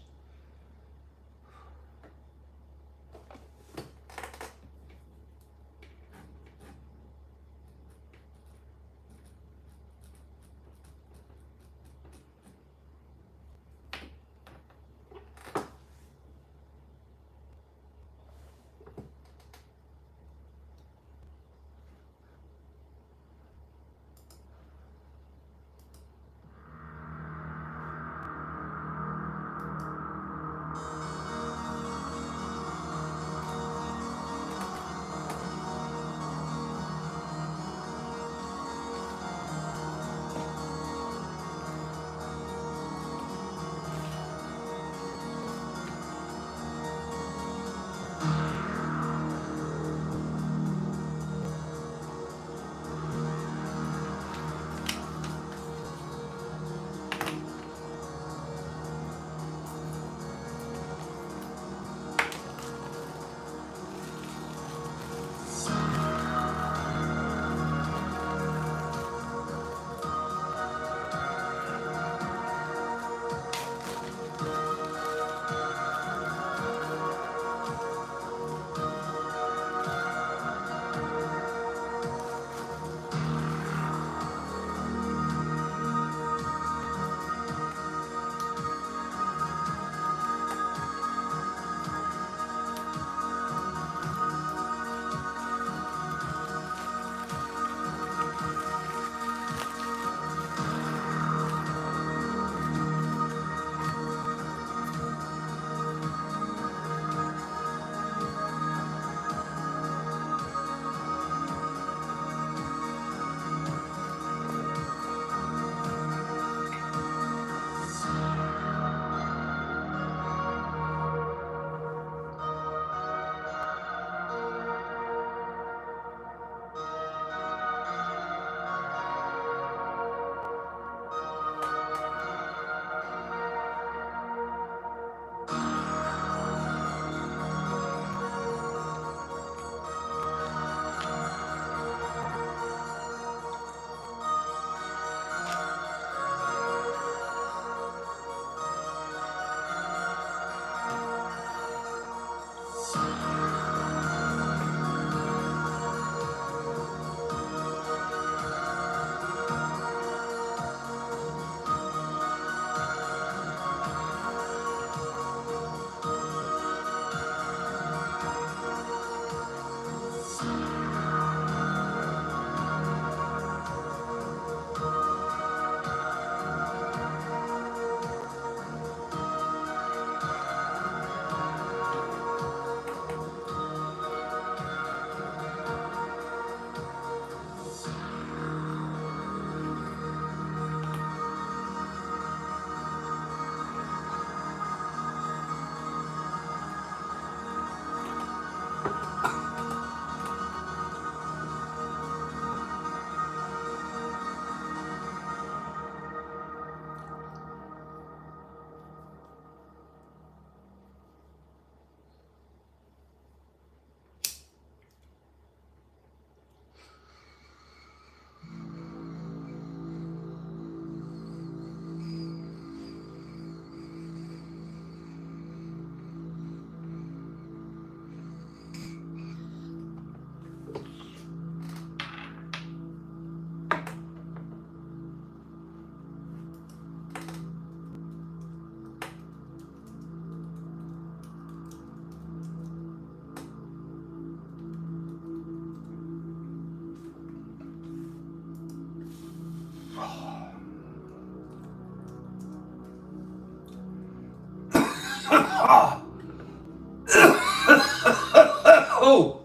Oh! Oh!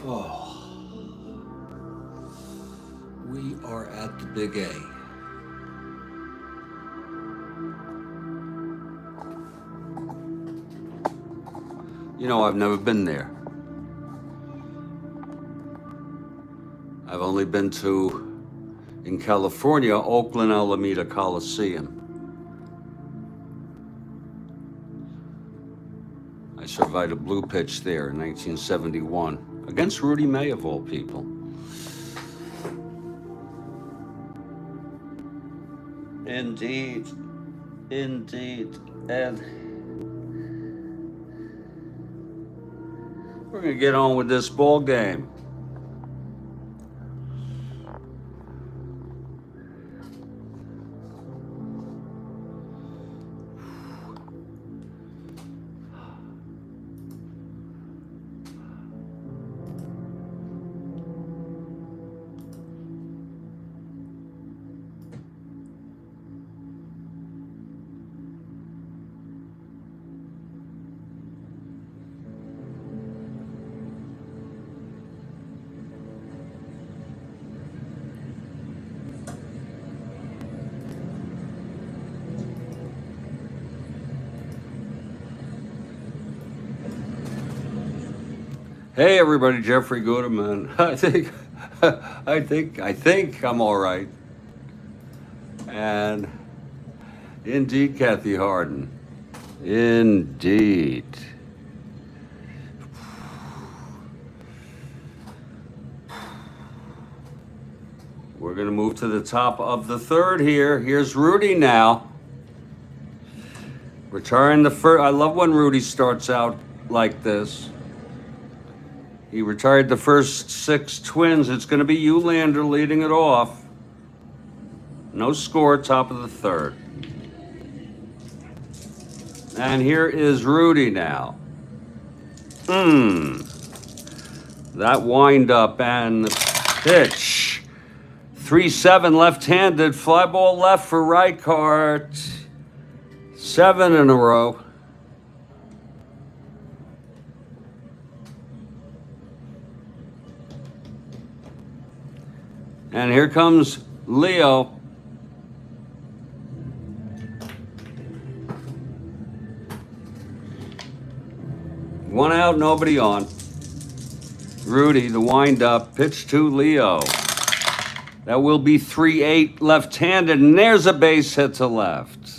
Oh. We are at the Big A. You know, I've never been there. I've only been to, in California, Oakland Alameda Coliseum. I survived a blue pitch there in 1971 against Rudy May, of all people. Indeed. Indeed. And we're going to get on with this ball game. Hey everybody, Jeffrey Gooderman. I think I'm all right. And indeed, Kathy Harden. Indeed. We're gonna move to the top of the third here. Here's Rudy now. Retiring the first. I love when Rudy starts out like this. He retired the first 6 Twins. It's going to be Eulander leading it off. No score, top of the third. And here is Rudy now. That wind up and the pitch. 3-7 left-handed. Fly ball left for Reichardt. 7 in a row. And here comes Leo. One out, nobody on. Rudy, the wind-up, pitch to Leo. That will be 3-8 left-handed, and there's a base hit to left.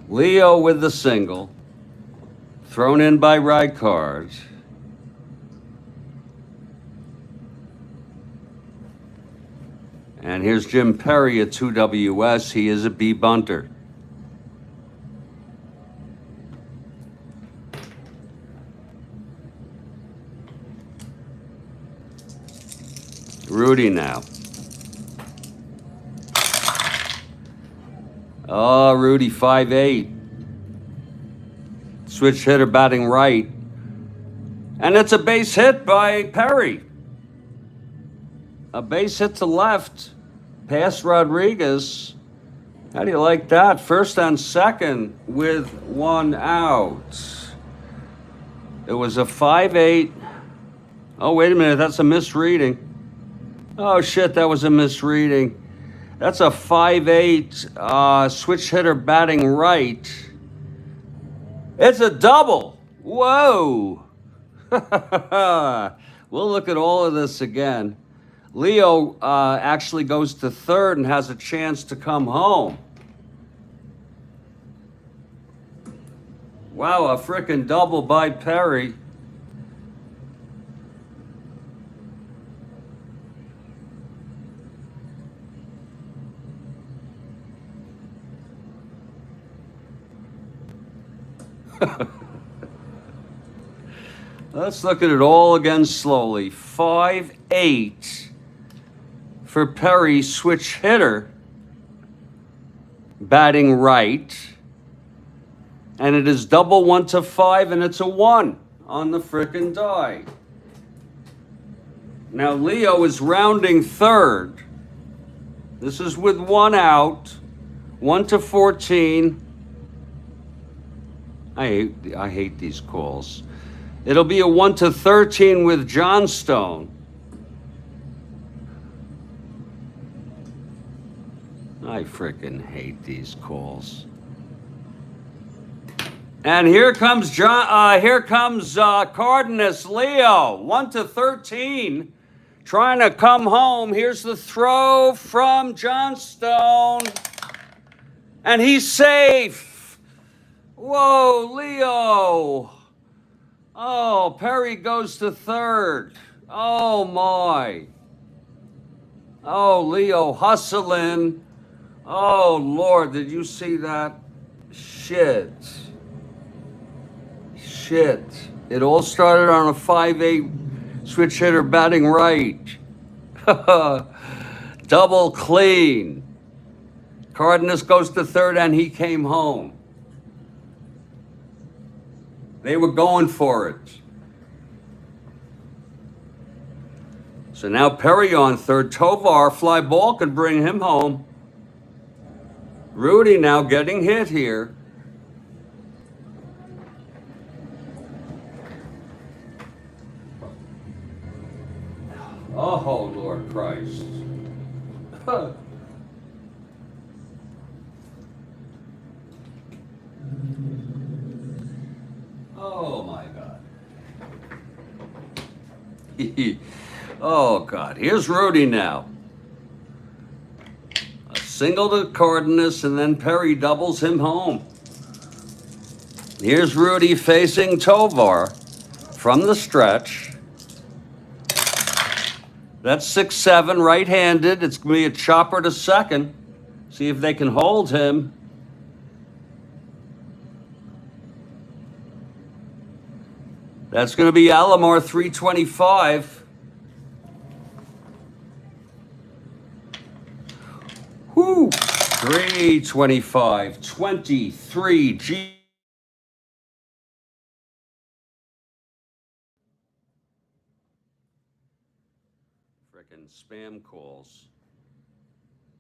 Leo with the single. Thrown in by Reichardt. And here's Jim Perry at 2WS. He is a B bunter. Rudy now. Oh, Rudy, 5-8. Switch hitter batting right. And it's a base hit by Perry. A base hit to left, past Rodriguez. How do you like that? First and second with one out. It was a 5-8. Oh, wait a minute, that's a misreading. Oh, shit, that was a misreading. That's a 5-8 switch hitter batting right. It's a double. Whoa. We'll look at all of this again. Leo actually goes to third and has a chance to come home. Wow, a frickin' double by Perry. Let's look at it all again slowly. 5-8 for Perry, switch hitter, batting right. And it is double 1 to 5, and it's a 1 on the frickin' die. Now Leo is rounding third. This is with one out, 1 to 14. I hate these calls. It'll be a 1 to 13 with Johnstone. I frickin' hate these calls. And here comes Cardenas Leo, 1 to 13, trying to come home. Here's the throw from Johnstone, and he's safe. Whoa, Leo. Oh, Perry goes to third. Oh, my. Oh, Leo hustling. Oh, Lord, did you see that? Shit. It all started on a 5-8 switch hitter batting right. Double clean. Cardenas goes to third, and he came home. They were going for it. So now Perry on third. Tovar, fly ball, could bring him home. Rudy now getting hit here. Oh, Lord Christ. Oh, my God. Oh, God. Here's Rudy now. A single to Cardenas, and then Perry doubles him home. Here's Rudy facing Tovar from the stretch. That's 6-7, right-handed. It's going to be a chopper to second. See if they can hold him. That's going to be Alomar, 325. Whoo! 325, 23, G. Frickin' spam calls.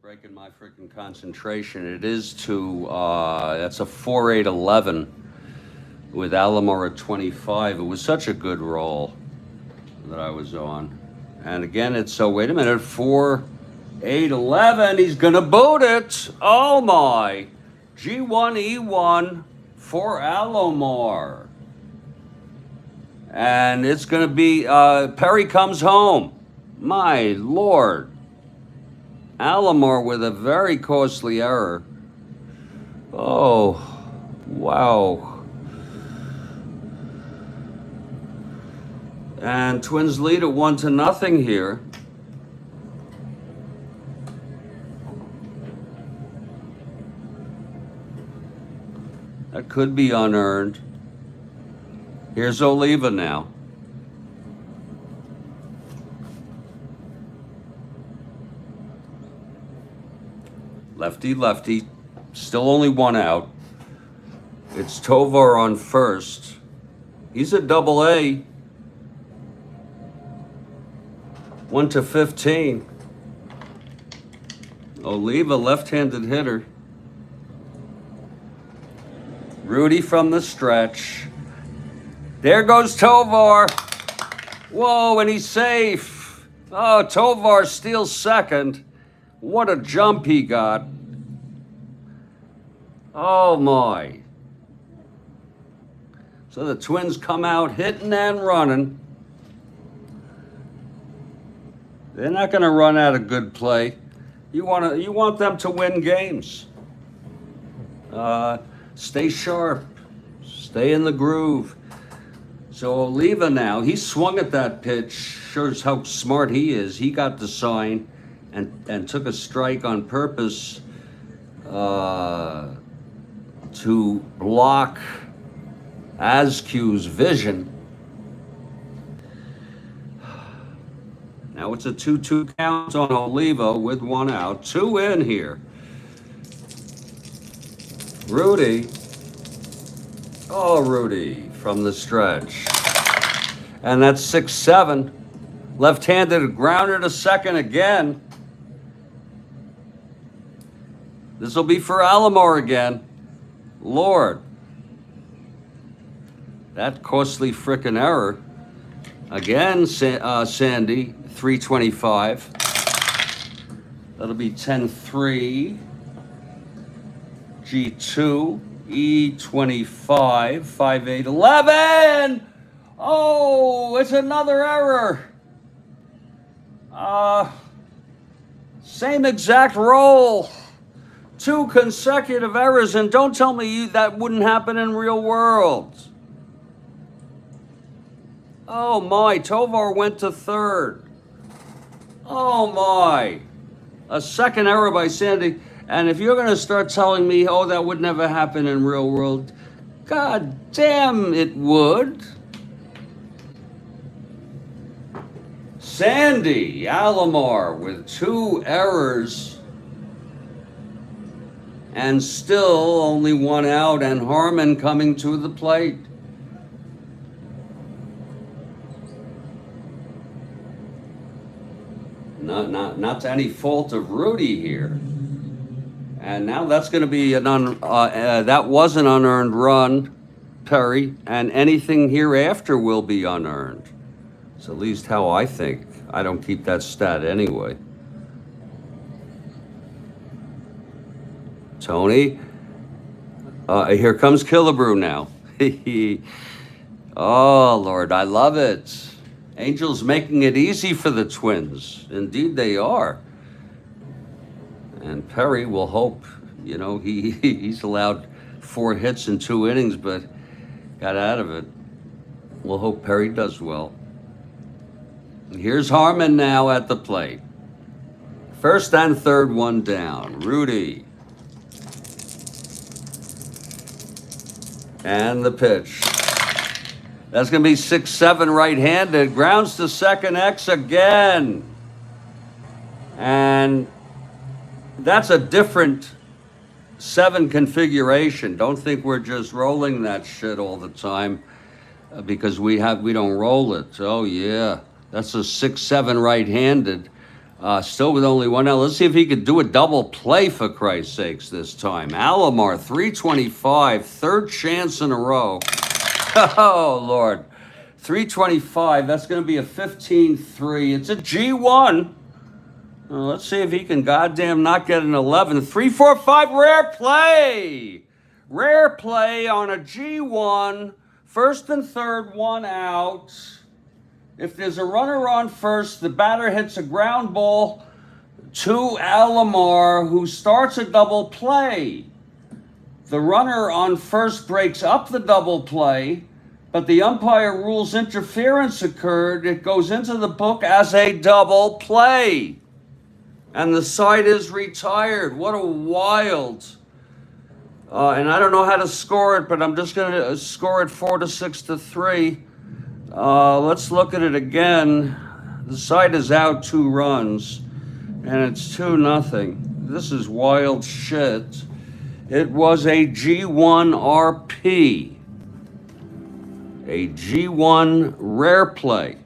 Breaking my frickin' concentration. It is to, that's a 4-8-11 with Alomar at 25. It was such a good roll that I was on. And again, it's, so wait a minute, 4-8-11. He's gonna boot it. Oh my. G1E1 for Alomar. And it's gonna be, Perry comes home. My Lord. Alomar with a very costly error. Oh, wow. And Twins lead at 1-0 here. That could be unearned. Here's Oliva now. Lefty, lefty. Still only one out. It's Tovar on first. He's a double A. 1-15. Oliva, left-handed hitter. Rudy from the stretch. There goes Tovar. Whoa, and he's safe. Oh, Tovar steals second. What a jump he got. Oh, my. So the Twins come out hitting and running. They're not going to run out of good play. You want them to win games. Stay sharp. Stay in the groove. So Oliva now, he swung at that pitch. Shows how smart he is. He got the sign and took a strike on purpose to block Ascu's vision. Now it's a 2-2 count on Oliva with one out. 2 in here. Rudy. Oh, Rudy from the stretch. And that's 6-7. Left-handed grounder to second again. This will be for Alomar again. Lord. That costly frickin' error. Again, Sandy, 325. That'll be 10-3. G2, E25, 5-8, 11! Oh, it's another error. Same exact roll. 2 consecutive errors, and don't tell me that wouldn't happen in real world. Oh my, Tovar went to third. Oh my. A second error by Sandy. And if you're going to start telling me, oh, that would never happen in real world, God damn it would. Sandy Alomar with 2 errors and still only 1 out, and Harmon coming to the plate. Not to any fault of Rudy here. And now that's going to be that was an unearned run, Perry, and anything hereafter will be unearned. It's at least how I think. I don't keep that stat anyway. Tony, here comes Killebrew now. Oh, Lord, I love it. Angels making it easy for the Twins. Indeed they are. And Perry will hope, he's allowed 4 hits in 2 innings, but got out of it. We'll hope Perry does well. And here's Harmon now at the plate. First and third, 1 down. Rudy. And the pitch. That's going to be 6-7 right-handed. Grounds to second, X again. And that's a different 7 configuration. Don't think we're just rolling that shit all the time because we don't roll it. Oh, yeah. That's a 6-7 right-handed. Still with only 1 out. Let's see if he could do a double play, for Christ's sakes, this time. Alomar, 325, third chance in a row. Oh, Lord. 325, that's going to be a 15-3. It's a G1. Let's see if he can goddamn not get an 11. 3-4-5, rare play. Rare play on a G1. First and third, 1 out. If there's a runner on first, the batter hits a ground ball to Alomar, who starts a double play. The runner on first breaks up the double play, but the umpire rules interference occurred. It goes into the book as a double play. And the side is retired. What a wild. And I don't know how to score it, but I'm just going to score it 4-6-3. Let's look at it again. The side is out 2 runs, and it's 2-0. This is wild shit. It was a G1 RP, a G1 rare play.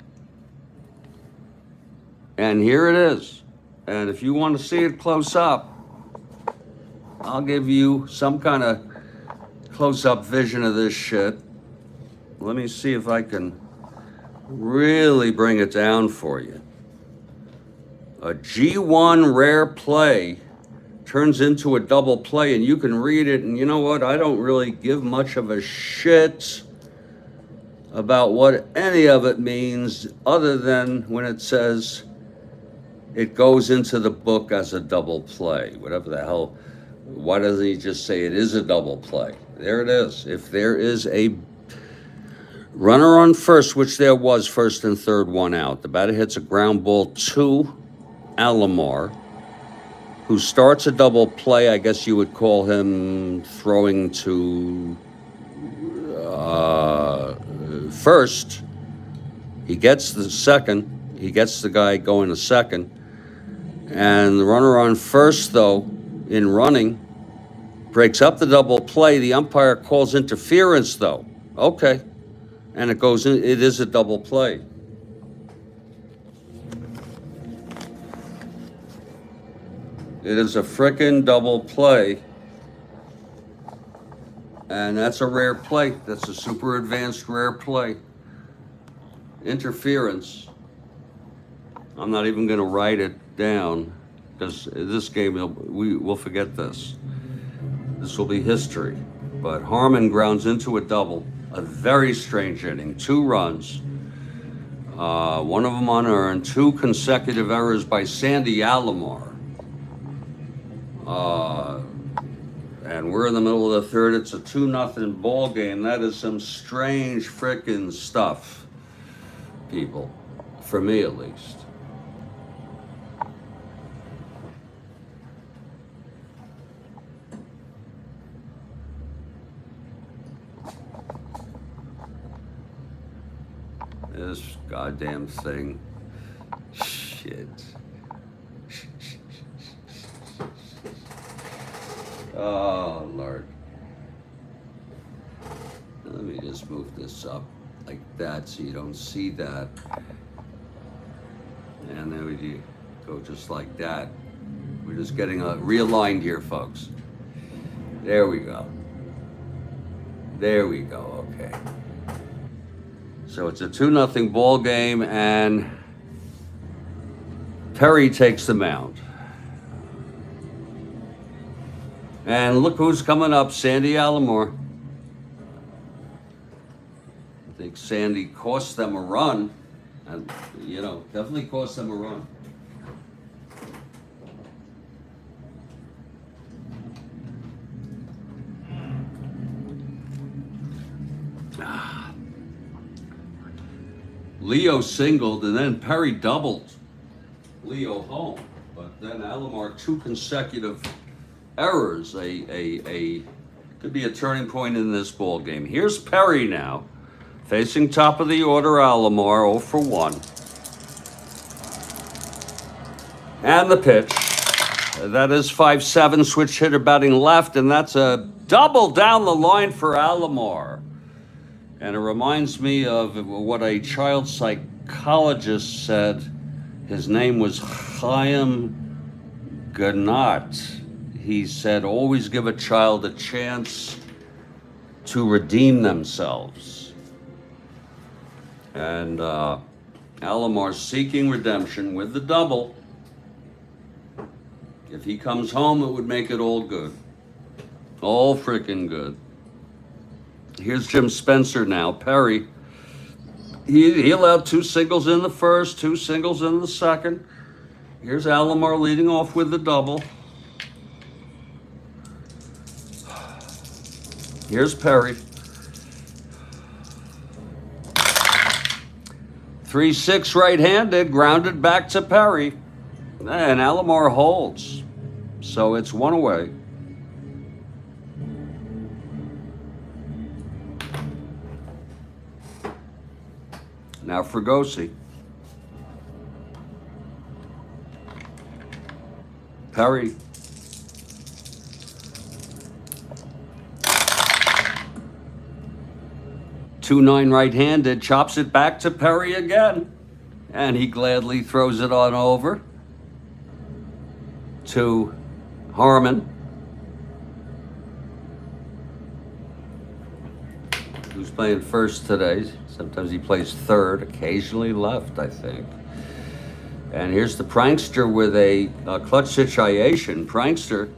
And here it is. And if you want to see it close up, I'll give you some kind of close-up vision of this shit. Let me see if I can really bring it down for you. A G1 rare play turns into a double play, and you can read it, and you know what? I don't really give much of a shit about what any of it means other than when it says it goes into the book as a double play. Whatever the hell. Why doesn't he just say it is a double play? There it is. If there is a runner on first, which there was, first and third, one out, the batter hits a ground ball to Alomar, who starts a double play. I guess you would call him throwing to first. He gets the second. He gets the guy going to second. And the runner on first, though, in running, breaks up the double play. The umpire calls interference, though. Okay. And it goes in. It is a double play. It is a frickin' double play. And that's a rare play. That's a super advanced rare play. Interference. I'm not even going to write it down because this game, we'll forget this. This will be history. But Harmon grounds into a double. A very strange inning. 2 runs. One of them unearned. 2 consecutive errors by Sandy Alomar. And we're in the middle of the third. It's a 2-0 ball game. That is some strange frickin' stuff, people. For me, at least. This goddamn thing. Shit. Oh, Lord. Let me just move this up like that so you don't see that. And then we go just like that. We're just getting realigned here, folks. There we go. There we go, okay. So it's a 2-0 ball game, and Perry takes the mound. And look who's coming up, Sandy Alomar. I think Sandy cost them a run, and definitely cost them a run. Leo singled, and then Perry doubled Leo home. But then Alomar, 2 consecutive errors. Could be a turning point in this ball game. Here's Perry now, facing top of the order. Alomar 0 for 1. And the pitch. That is 5-7, switch hitter batting left, and that's a double down the line for Alomar. And it reminds me of what a child psychologist said. His name was Chaim Ganat. He said, always give a child a chance to redeem themselves. And Alomar seeking redemption with the double. If he comes home, it would make it all good. All freaking good. Here's Jim Spencer now. Perry, he allowed 2 singles in the first, 2 singles in the second. Here's Alomar leading off with the double. Here's Perry. 3-6 right-handed, grounded back to Perry. And Alomar holds. So it's 1 away. Now Fregosi. Perry. 2-9 right-handed, chops it back to Perry again. And he gladly throws it on over to Harmon, who's playing first today. Sometimes he plays third, occasionally left, I think. And here's the prankster with a clutch situation. Prankster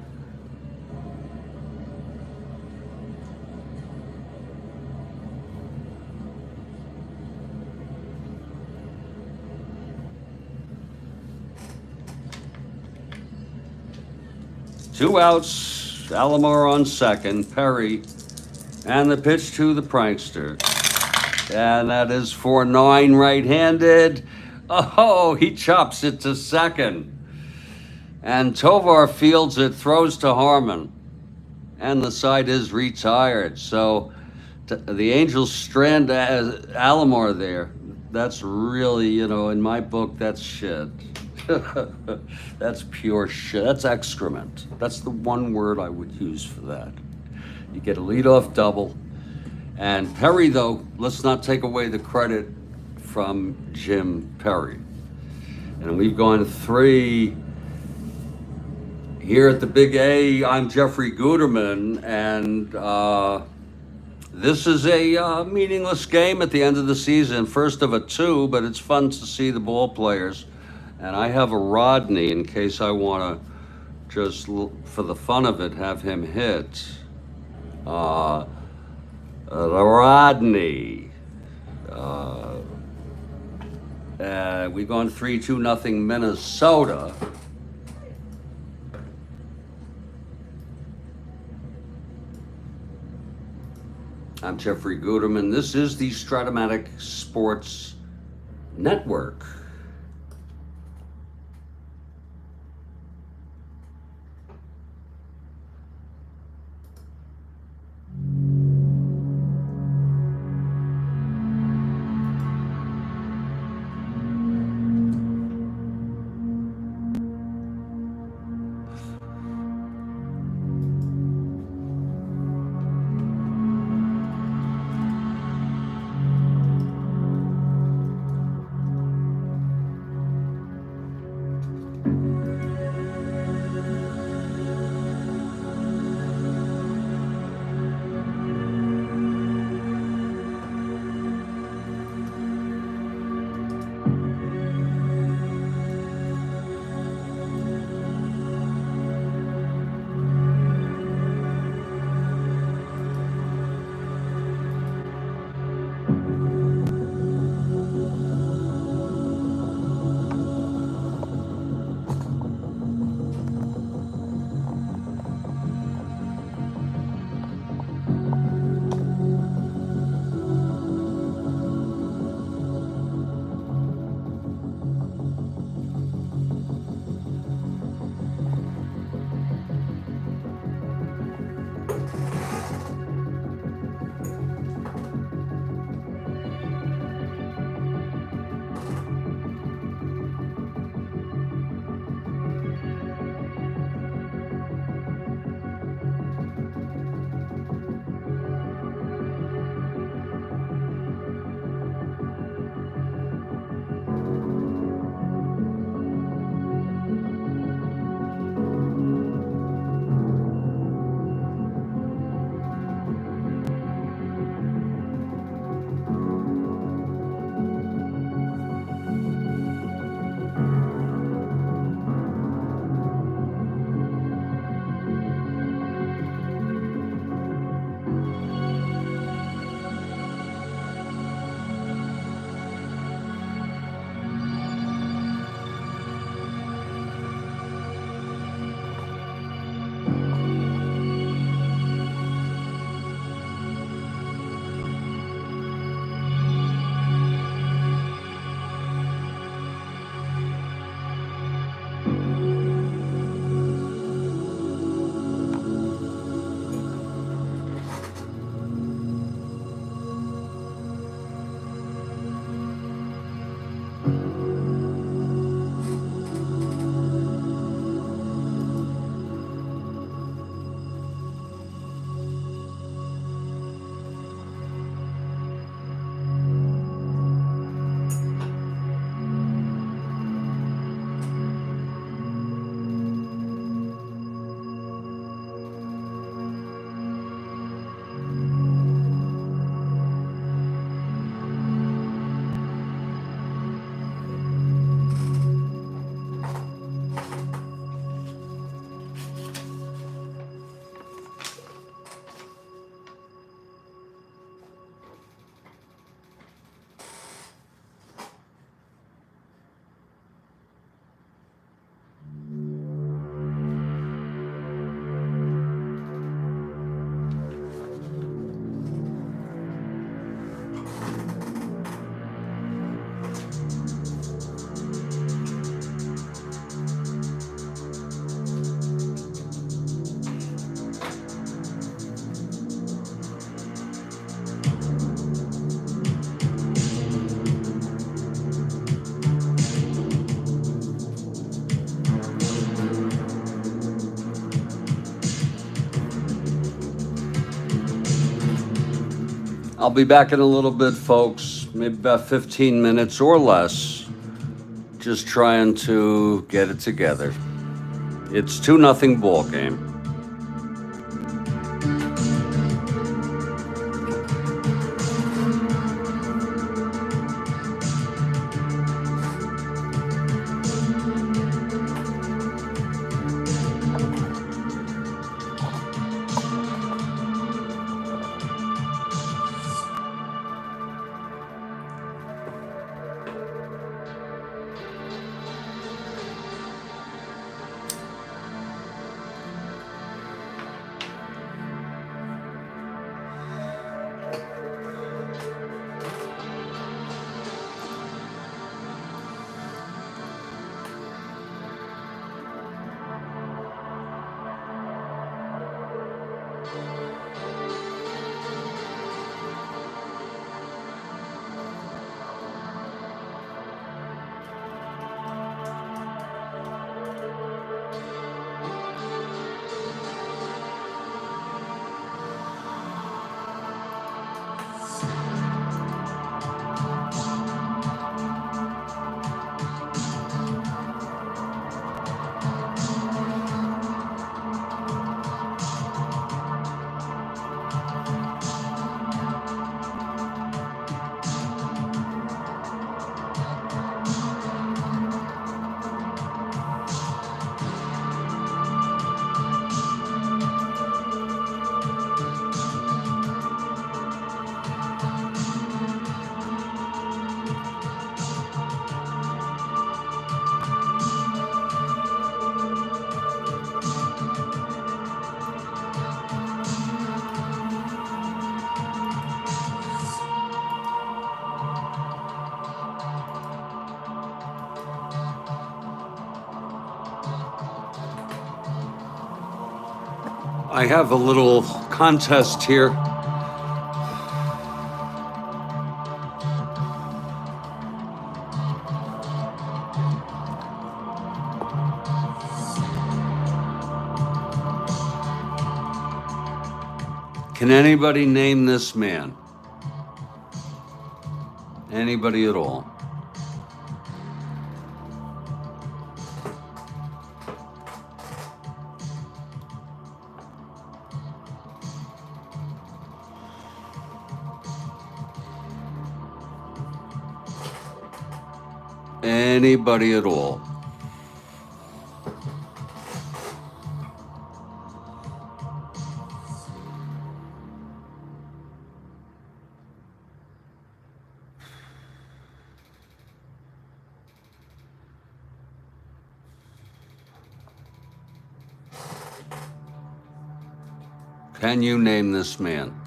two outs, Alomar on second, Perry, and the pitch to the prankster. And that is for 9 right-handed. Oh, he chops it to second. And Tovar fields it, throws to Harmon. And the side is retired. So the Angels strand Alomar there. That's really, in my book, that's shit. That's pure shit. That's excrement. That's the one word I would use for that. You get a leadoff double. And Perry, though, let's not take away the credit from Jim Perry. And we've gone 3 here at the Big A. I'm Jeffrey Guterman, and this is a meaningless game at the end of the season, first of a 2, but it's fun to see the ball players. And I have a Rodney in case I want to just, for the fun of it, have him hit. Rodney. We've gone 3-2-0 Minnesota. I'm Jeffrey Guterman. This is the Strat-O-Matic Sports Network. I'll be back in a little bit, folks, maybe about 15 minutes or less. Just trying to get it together. It's 2-0 ball game. I have a little contest here. Can anybody name this man? Anybody at all? Anybody at all? Can you name this man?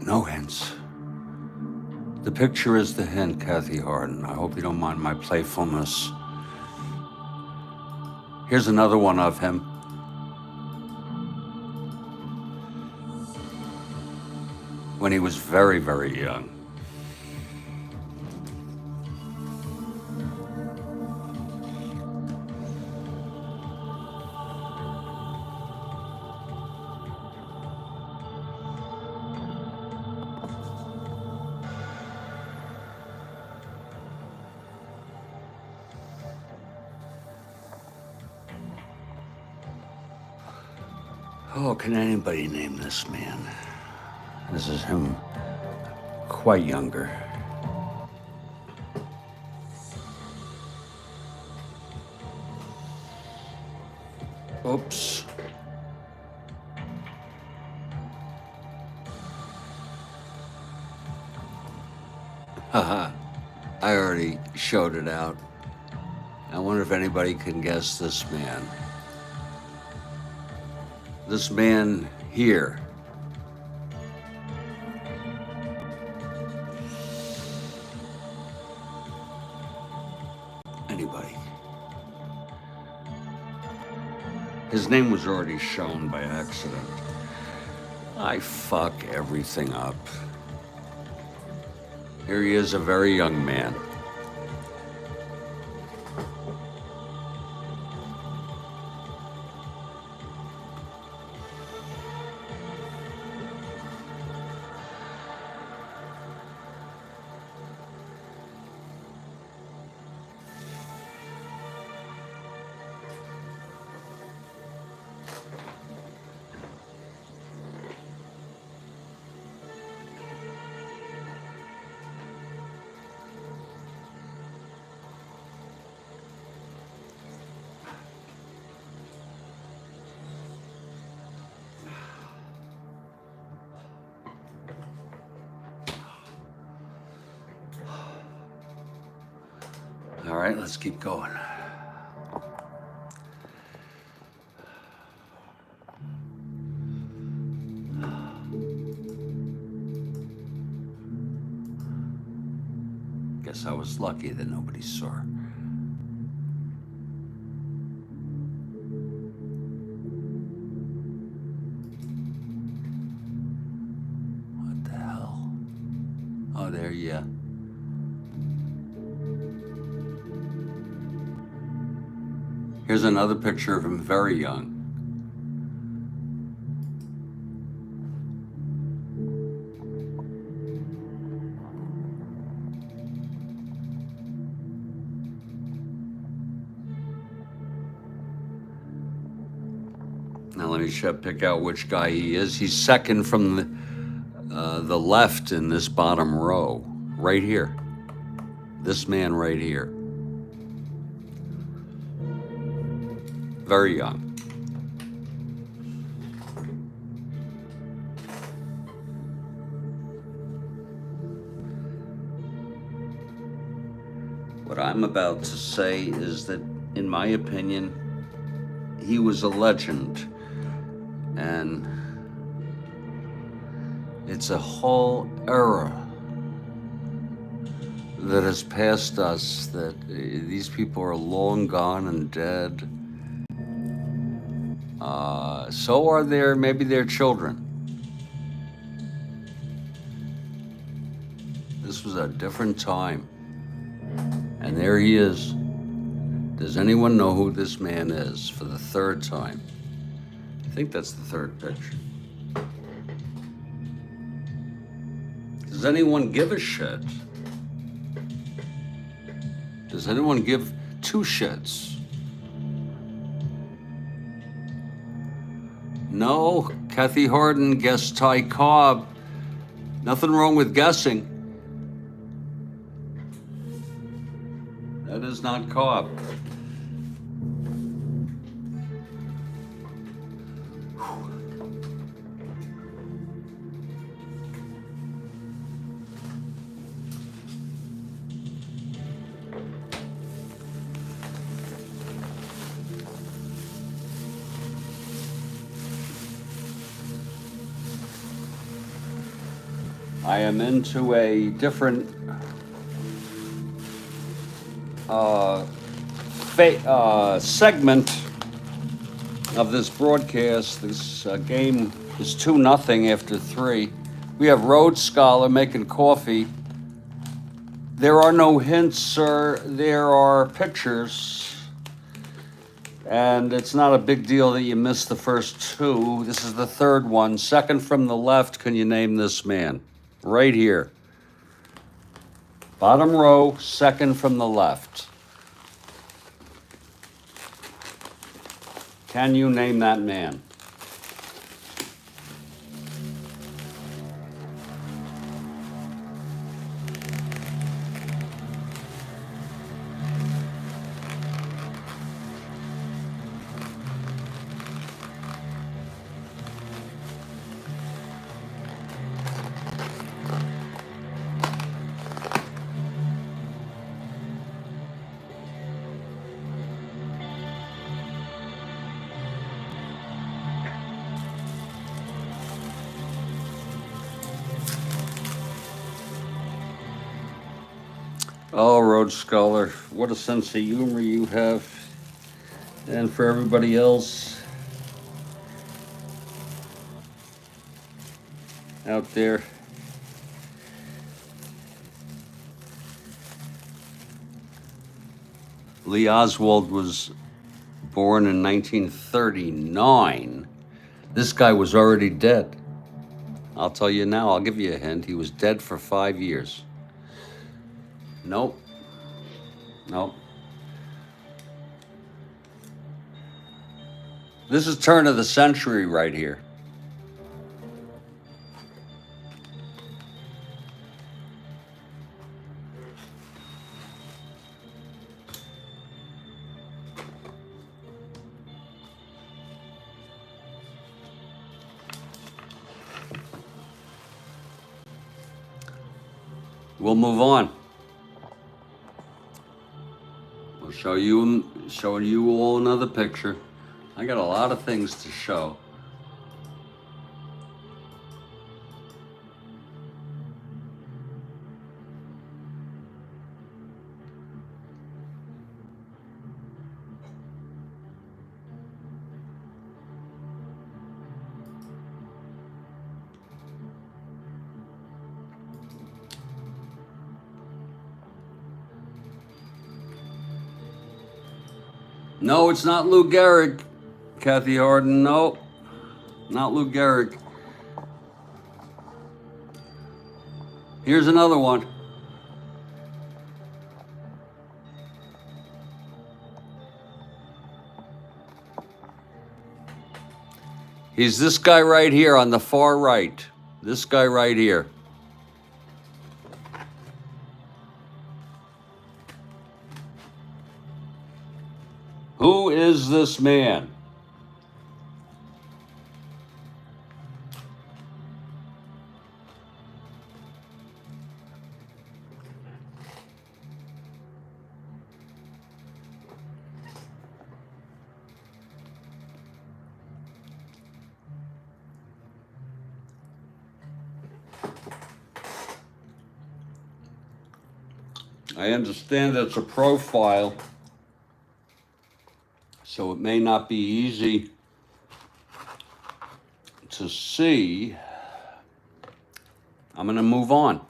No hints. The picture is the hint, Kathy Harden. I hope you don't mind my playfulness. Here's another one of him. When he was very, very young. Oh, can anybody name this man? This is him, quite younger. Oops. Haha, I already showed it out. I wonder if anybody can guess this man. This man here. anybody. His name was already shown by accident. I fuck everything up. Here he is, a very young man. All right, let's keep going. Guess I was lucky that nobody saw. What the hell? Oh, there, yeah. Here's another picture of him very young. Now let me pick out which guy he is. He's second from the left in this bottom row, right here. This man right here. Very young. What I'm about to say is that, in my opinion, he was a legend. And it's a whole era that has passed us, that these people are long gone and dead. So are maybe their children. This was a different time. And there he is. Does anyone know who this man is for the third time? I think that's the third picture. Does anyone give a shit? Does anyone give two shits? No, Kathy Harden guessed Ty Cobb. Nothing wrong with guessing. That is not Cobb. I am into a different segment of this broadcast. This game is 2-0 after 3. We have Rhodes Scholar making coffee. There are no hints, sir. There are pictures. And it's not a big deal that you missed the first 2. This is the third one. Second from the left, can you name this man? Right here. Bottom row, second from the left. Can you name that man? Oh, Road Scholar, what a sense of humor you have. And for everybody else out there, Lee Oswald was born in 1939. This guy was already dead. I'll tell you now, I'll give you a hint. He was dead for 5 years. Nope. Nope. This is turn of the century right here. We'll move on. We'll showing you all another picture. I got a lot of things to show. No, it's not Lou Gehrig, Kathy Harden. No, not Lou Gehrig. Here's another one. He's this guy right here on the far right. This guy right here. Who is this man? I understand it's a profile, so it may not be easy to see. I'm going to move on.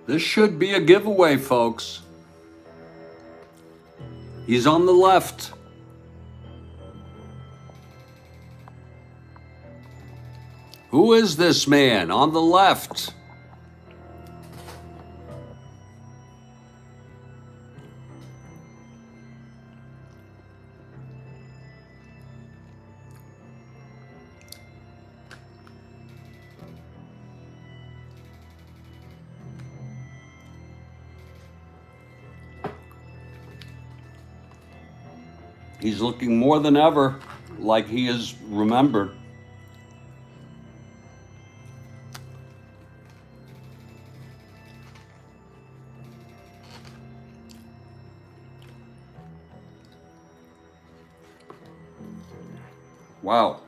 This should be a giveaway, folks. He's on the left. Who is this man on the left? He's looking more than ever like he is remembered. Wow.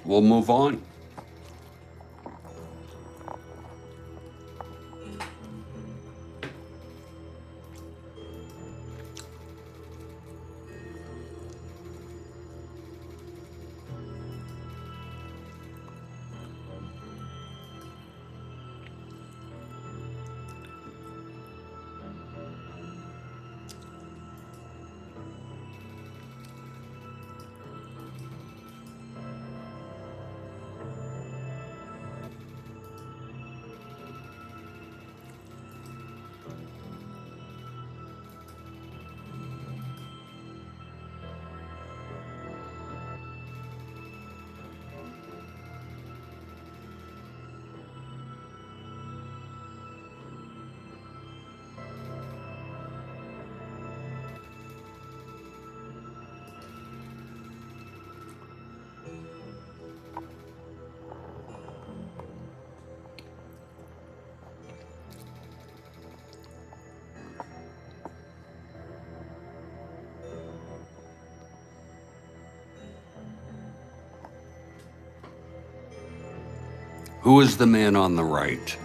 We'll move on. Who is the man on the right?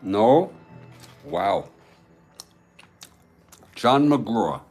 No? Wow. John McGraw.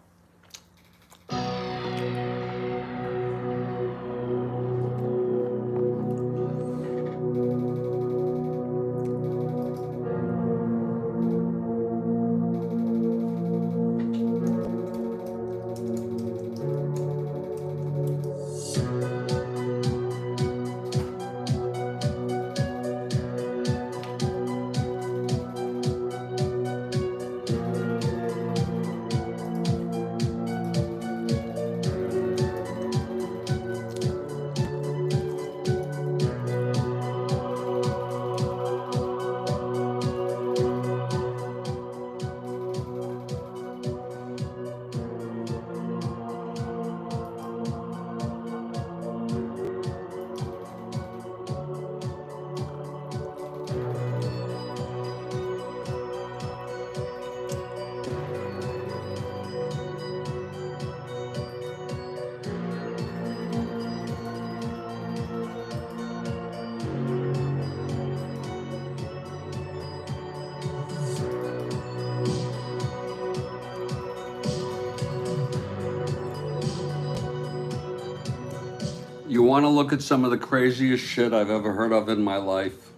You want to look at some of the craziest shit I've ever heard of in my life?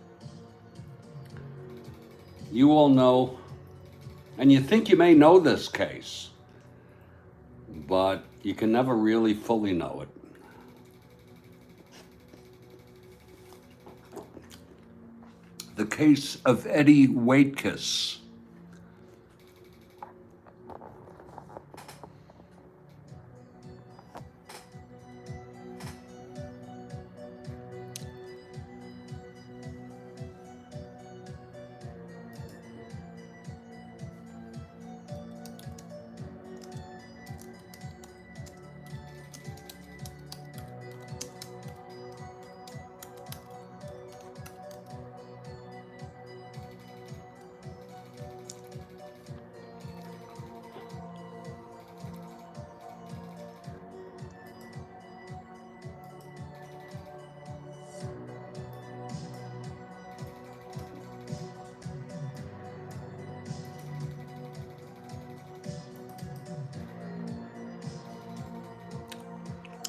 You all know, and you think you may know this case, but you can never really fully know it. The case of Eddie Waitkus.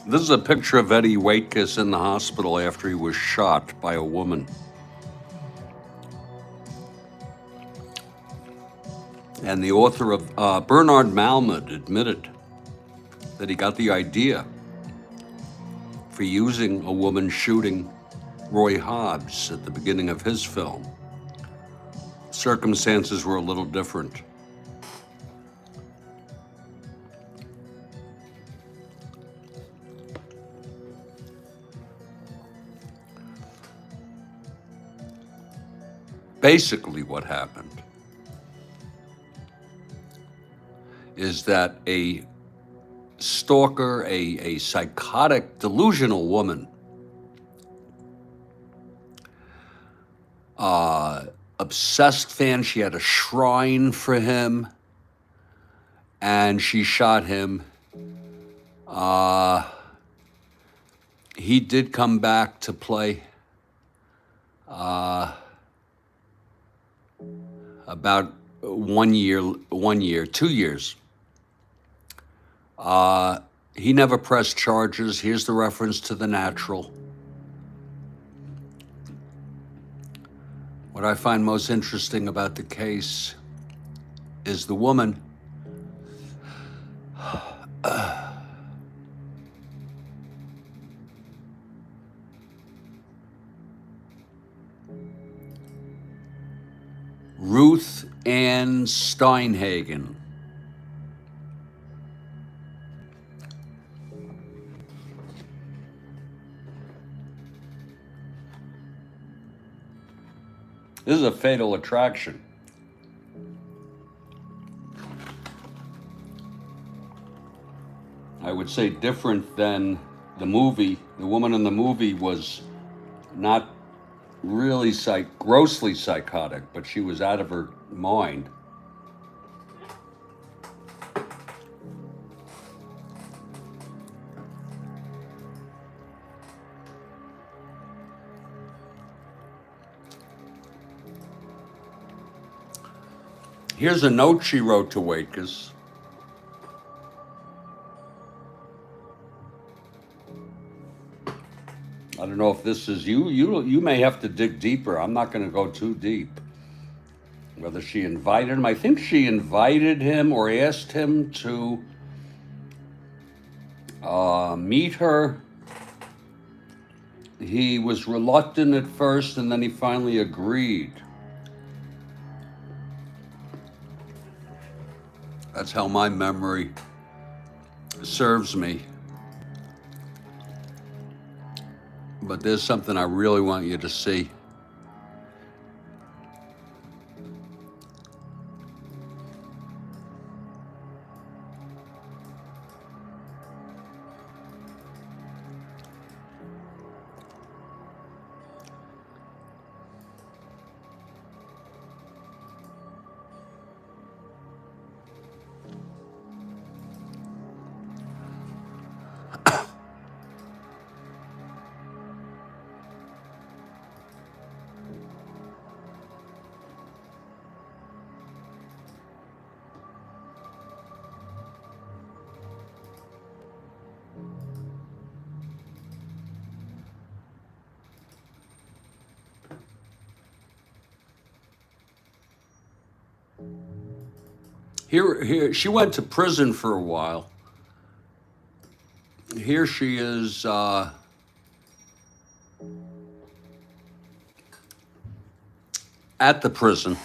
This is a picture of Eddie Waitkus in the hospital after he was shot by a woman. And the author of Bernard Malmud admitted that he got the idea for using a woman shooting Roy Hobbs at the beginning of his film. Circumstances were a little different. Basically, what happened is that a stalker, a psychotic, delusional woman, obsessed fan, she had a shrine for him, and she shot him. He did come back to play about 1 year, 2 years. He never pressed charges. Here's the reference to The Natural. What I find most interesting about the case is the woman Ruth Ann Van Steinhagen. This is a Fatal Attraction. I would say different than the movie. The woman in the movie was not really grossly psychotic, but she was out of her mind. Here's a note she wrote to Waitkus. I don't know if this is you. You may have to dig deeper. I'm not going to go too deep. Whether she invited him. I think she invited him or asked him to meet her. He was reluctant at first, and then he finally agreed. That's how my memory serves me. But there's something I really want you to see. Here, she went to prison for a while. Here she is at the prison.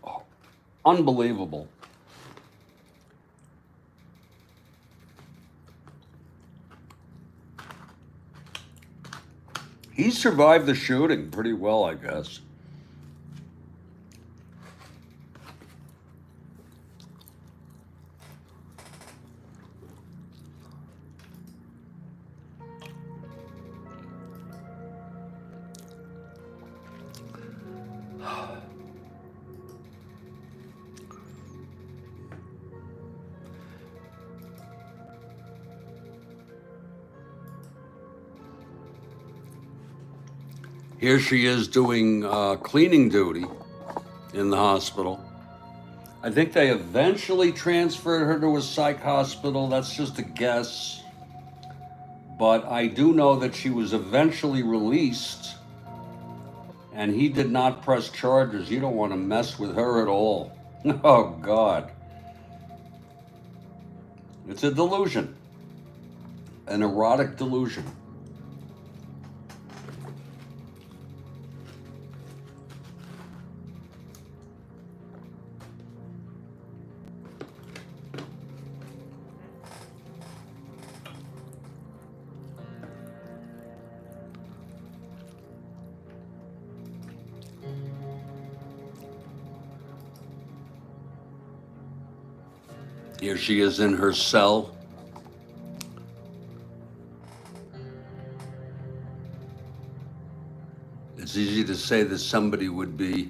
Oh, unbelievable. He survived the shooting pretty well, I guess. Here she is doing cleaning duty in the hospital. I think they eventually transferred her to a psych hospital. That's just a guess. But I do know that she was eventually released, and he did not press charges. You don't want to mess with her at all. Oh, God. It's a delusion, an erotic delusion. Here she is in her cell. It's easy to say that somebody would be.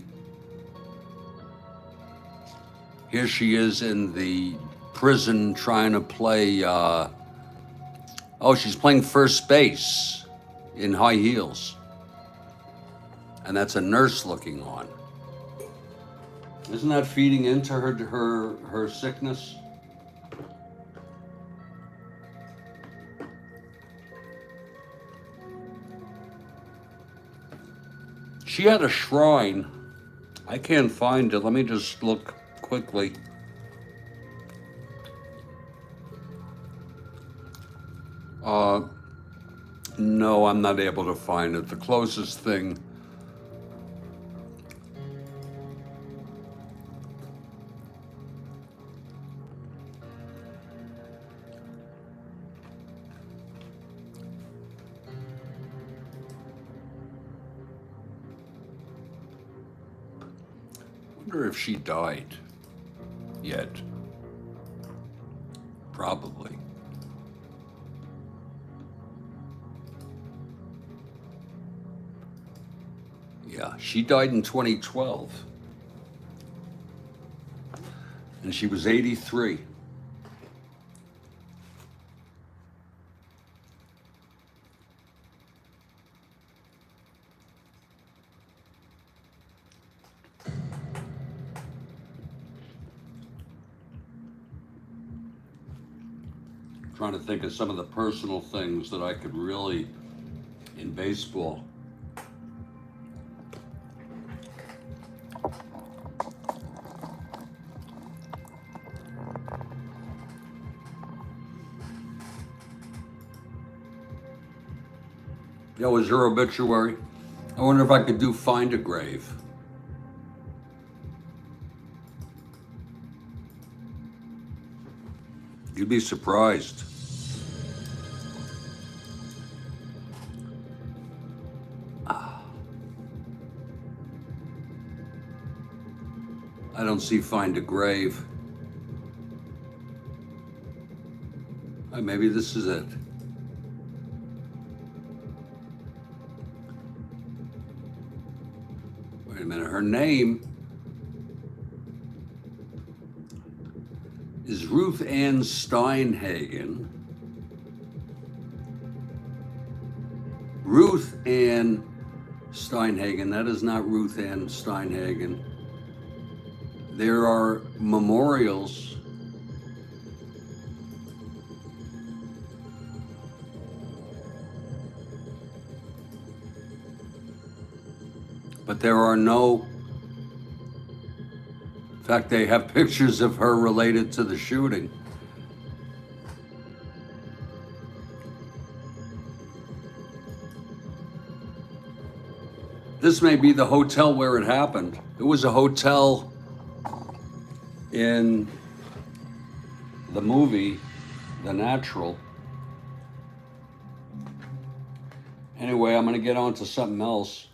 Here she is in the prison trying to play, she's playing first base in high heels. And that's a nurse looking on. Isn't that feeding into her sickness? She had a shrine. I can't find it. Let me just look quickly. No, I'm not able to find it. The closest thing wonder if she died yet. Probably. Yeah, she died in 2012. And she was 83. Trying to think of some of the personal things that I could really, in baseball. That was her obituary. I wonder if I could do Find a Grave. You'd be surprised. I don't see Find a Grave. Maybe this is it. Wait a minute, her name is Ruth Ann Steinhagen. Ruth Ann Steinhagen, that is not Ruth Ann Steinhagen. There are memorials but there are no, in fact, they have pictures of her related to the shooting. This may be the hotel where it happened. It was a hotel in the movie, The Natural. Anyway, I'm gonna get on to something else.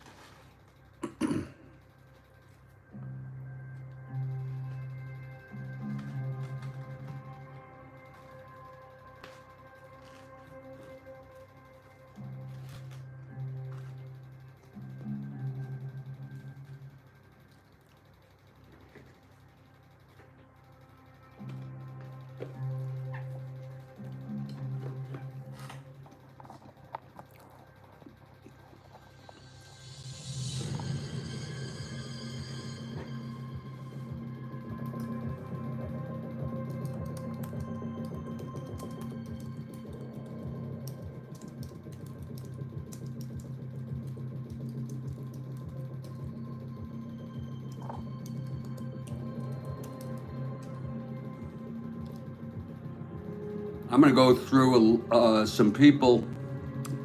I'm going to go through some people,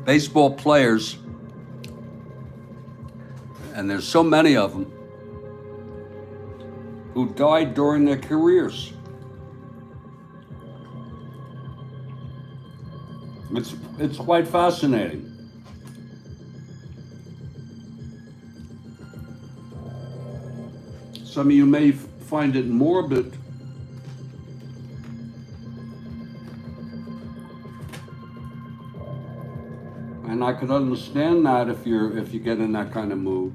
baseball players, and there's so many of them, who died during their careers. It's quite fascinating. Some of you may find it morbid. And I can understand that if you get in that kind of mood.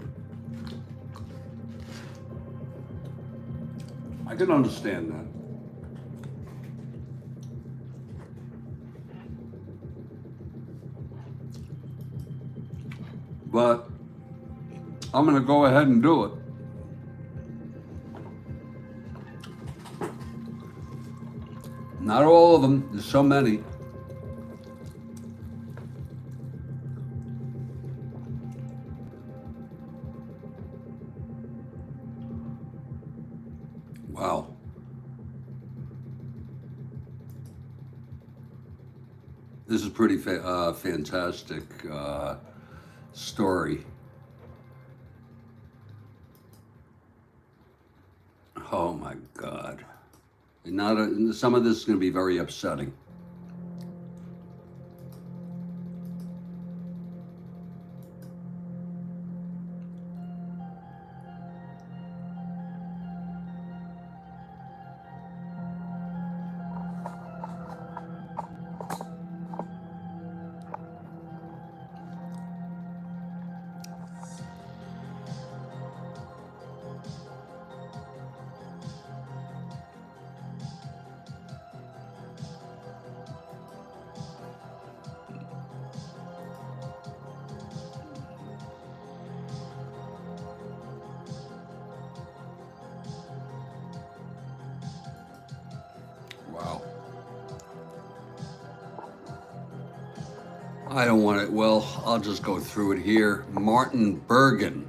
I can understand that. But I'm going to go ahead and do it. Not all of them, there's so many. Wow. This is pretty fantastic story. Oh my God. Some of this is going to be very upsetting. I don't want it. Well, I'll just go through it here. Martin Bergen.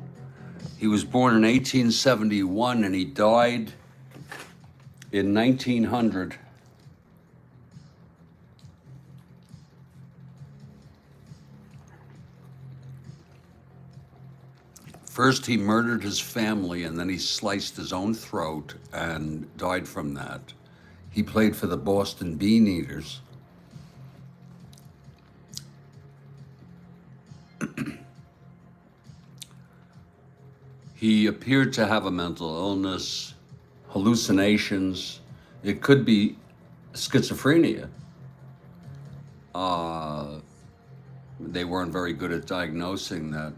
He was born in 1871 and he died in 1900. First, he murdered his family and then he sliced his own throat and died from that. He played for the Boston Bean Eaters. He appeared to have a mental illness, hallucinations. It could be schizophrenia. They weren't very good at diagnosing that.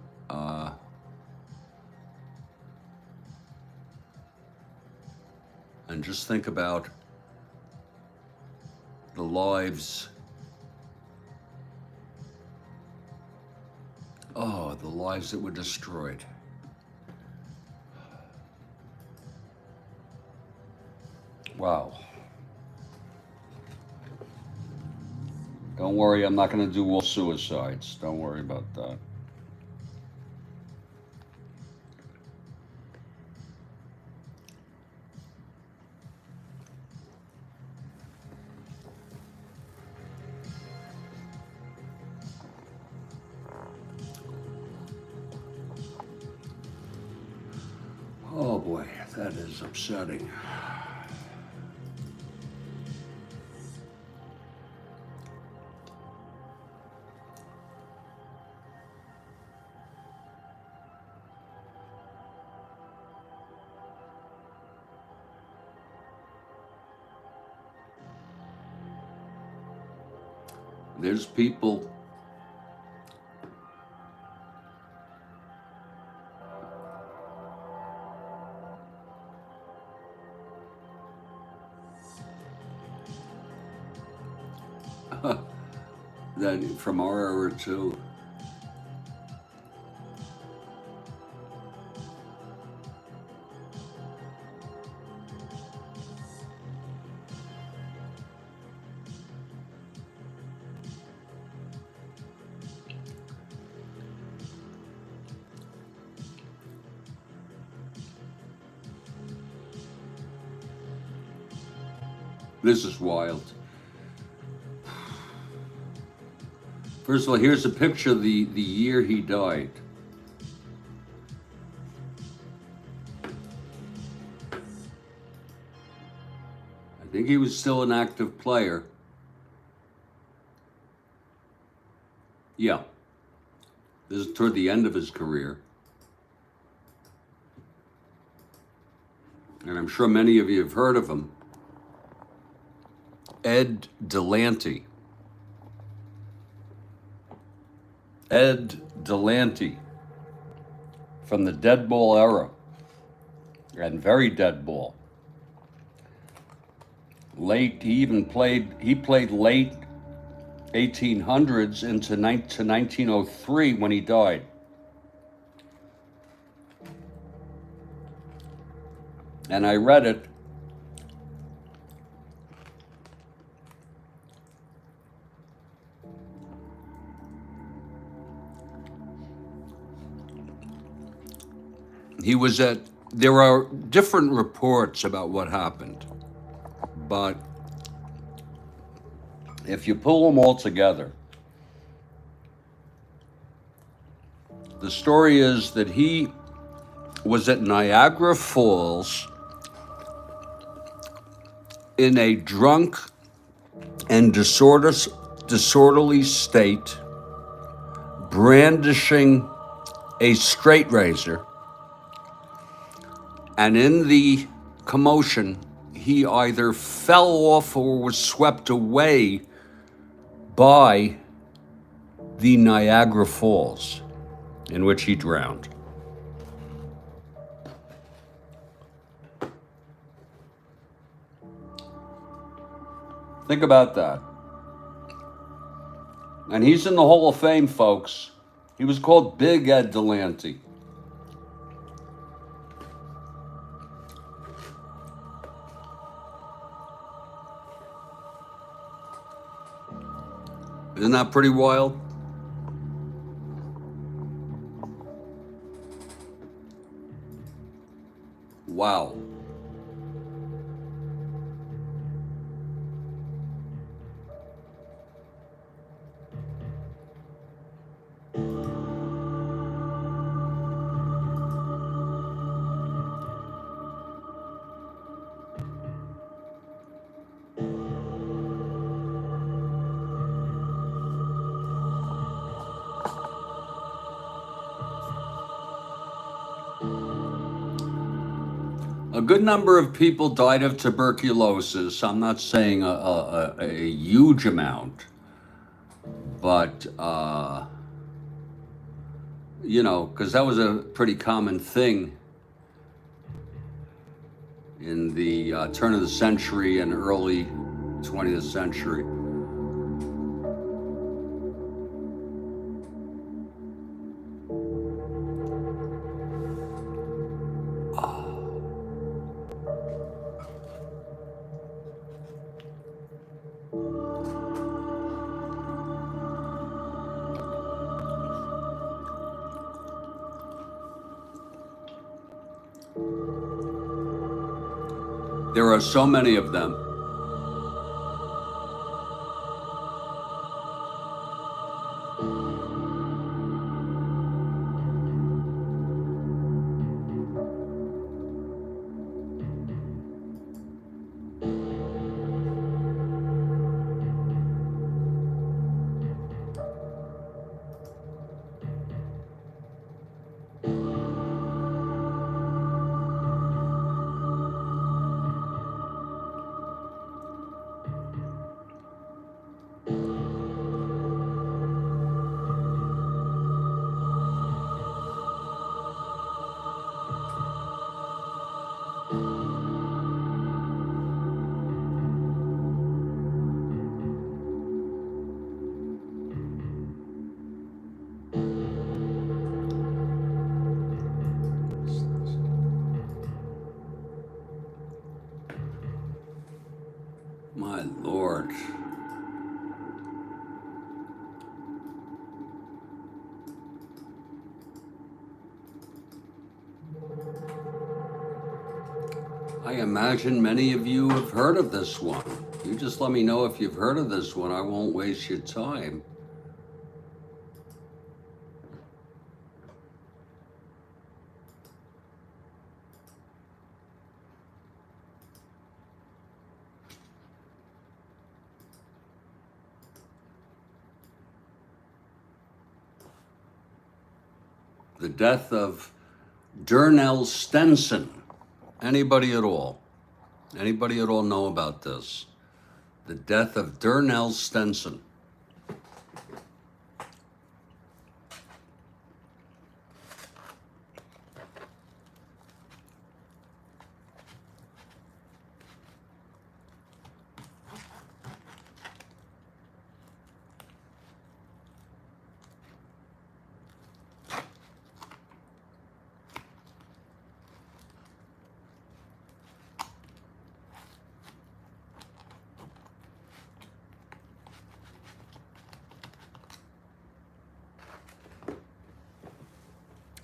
And just think about the lives, the lives that were destroyed. Wow. Don't worry, I'm not going to do all suicides. Don't worry about that. Oh boy, that is upsetting. There's people that from our era too. This is wild. First of all, here's a picture of the year he died. I think he was still an active player. Yeah. This is toward the end of his career. And I'm sure many of you have heard of him. Ed Delanty. Ed Delanty from the dead ball era, and very dead ball. Late, he played late 1800s to 1903 when he died. And I read it. There are different reports about what happened, but if you pull them all together, the story is that he was at Niagara Falls in a drunk and disorderly state, brandishing a straight razor. And in the commotion, he either fell off or was swept away by the Niagara Falls, in which he drowned. Think about that. And he's in the Hall of Fame, folks. He was called Big Ed Delanty. Isn't that pretty wild? Wow. A good number of people died of tuberculosis. I'm not saying a huge amount, but, you know, because that was a pretty common thing in the turn of the century and early 20th century. There are so many of them. My Lord. I imagine many of you have heard of this one. You just let me know if you've heard of this one. I won't waste your time. The death of Durnell Stenson. Anybody at all? Anybody at all know about this? The death of Durnell Stenson.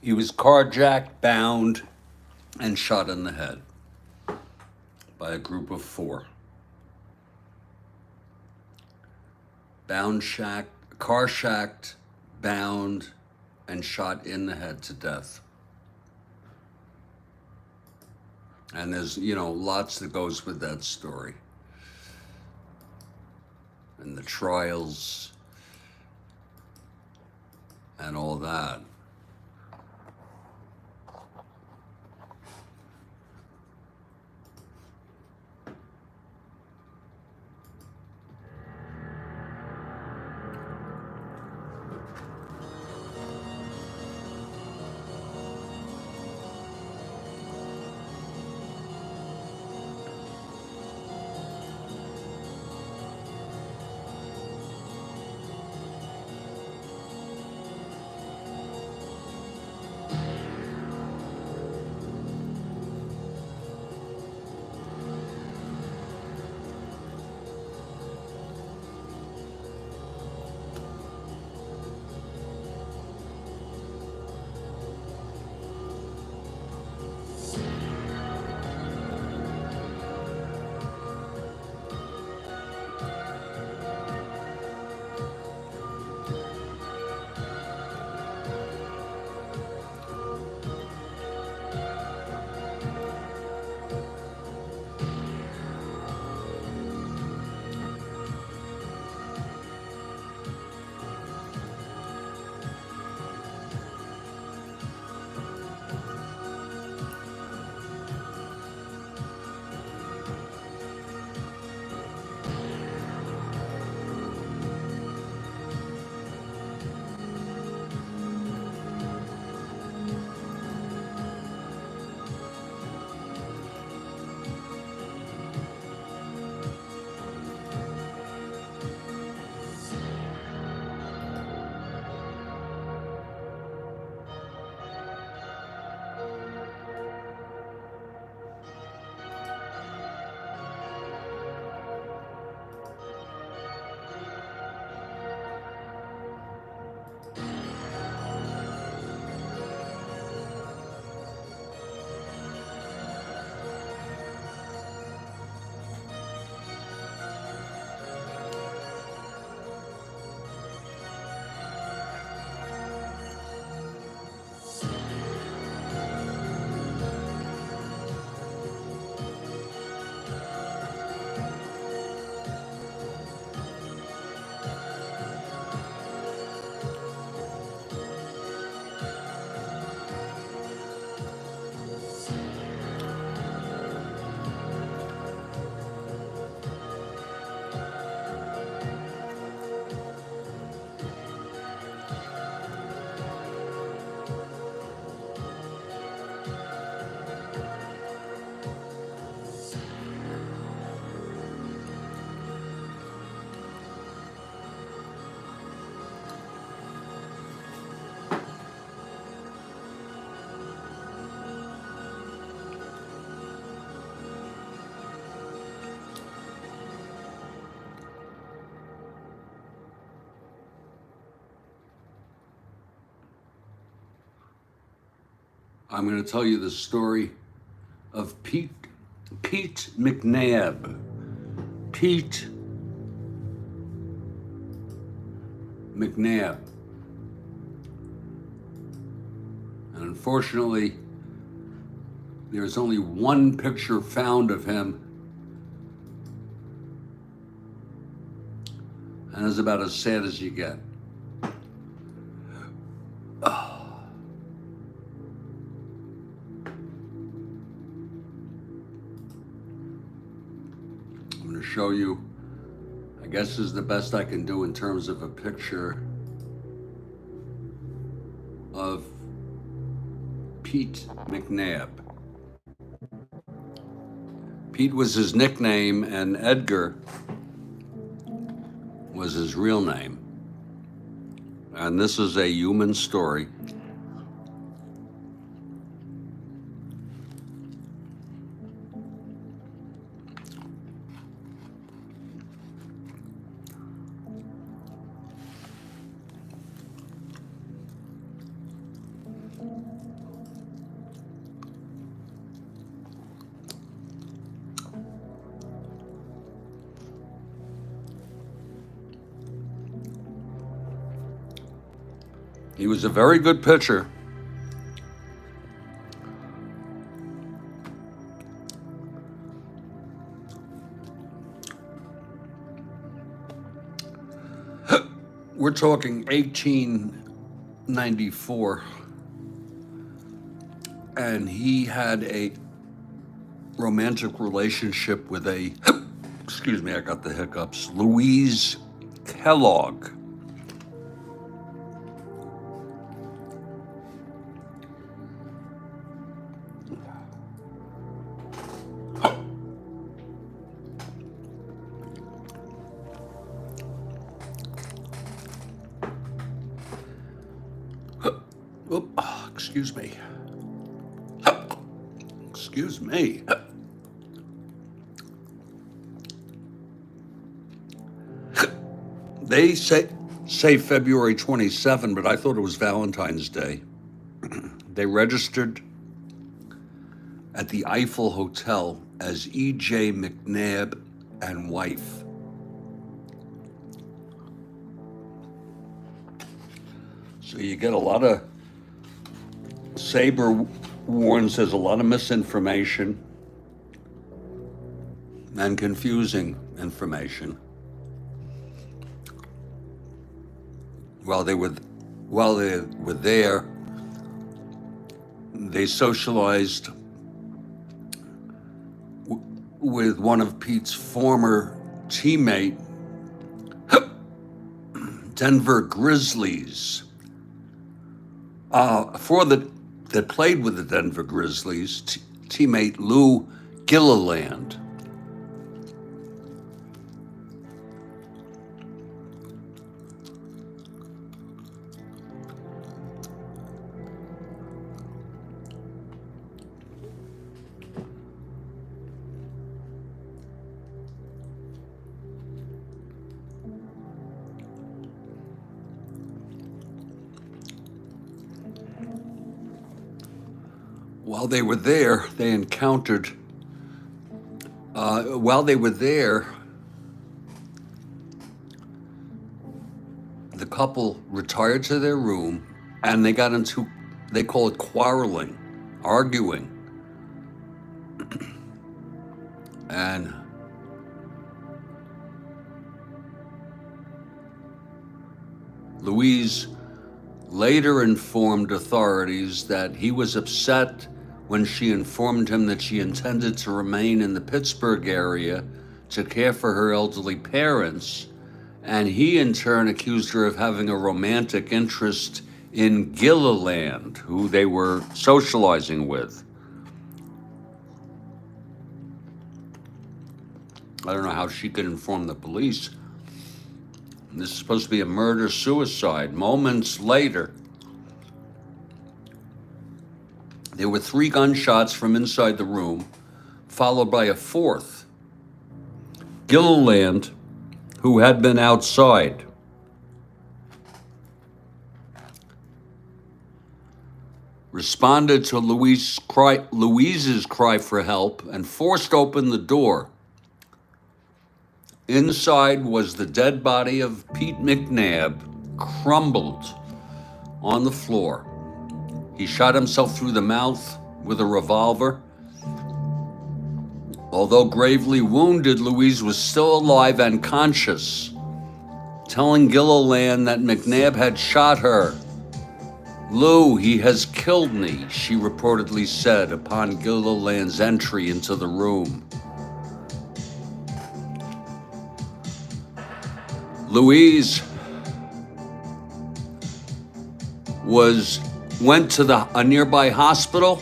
He was carjacked, bound, and shot in the head by a group of 4. Car shacked, bound, and shot in the head to death. And there's, you know, lots that goes with that story. And the trials and all that. I'm going to tell you the story of Pete McNabb. Pete McNabb. And unfortunately, there's only one picture found of him, and it's about as sad as you get. I'm going to show you, I guess this is the best I can do in terms of a picture of Pete McNabb. Pete was his nickname, and Edgar was his real name. And this is a human story. He was a very good pitcher. We're talking 1894. And he had a romantic relationship with a, excuse me, I got the hiccups, Louise Kellogg. Excuse me. Excuse me. They say February 27, but I thought it was Valentine's Day. They registered at the Eiffel Hotel as E.J. McNabb and wife. So you get a lot of, Saber warns there's a lot of misinformation and confusing information. While they were there, they socialized with one of Pete's former teammate, Denver Grizzlies. That played with the Denver Grizzlies, teammate Lou Gilliland. While they were there, they encountered, while they were there, the couple retired to their room and they got into, they call it quarreling, arguing. And Louise later informed authorities that he was upset when she informed him that she intended to remain in the Pittsburgh area to care for her elderly parents, and he in turn accused her of having a romantic interest in Gilliland, who they were socializing with. I don't know how she could inform the police. This is supposed to be a murder-suicide. Moments later, there were 3 gunshots from inside the room, followed by a 4th. Gilliland, who had been outside. responded to Louise's cry for help and forced open the door. Inside was the dead body of Pete McNabb, crumbled on the floor. He shot himself through the mouth with a revolver. Although gravely wounded, Louise was still alive and conscious, telling Gilliland that McNabb had shot her. "Lou, he has killed me," she reportedly said upon Gilliland's entry into the room. Louise went to a nearby hospital,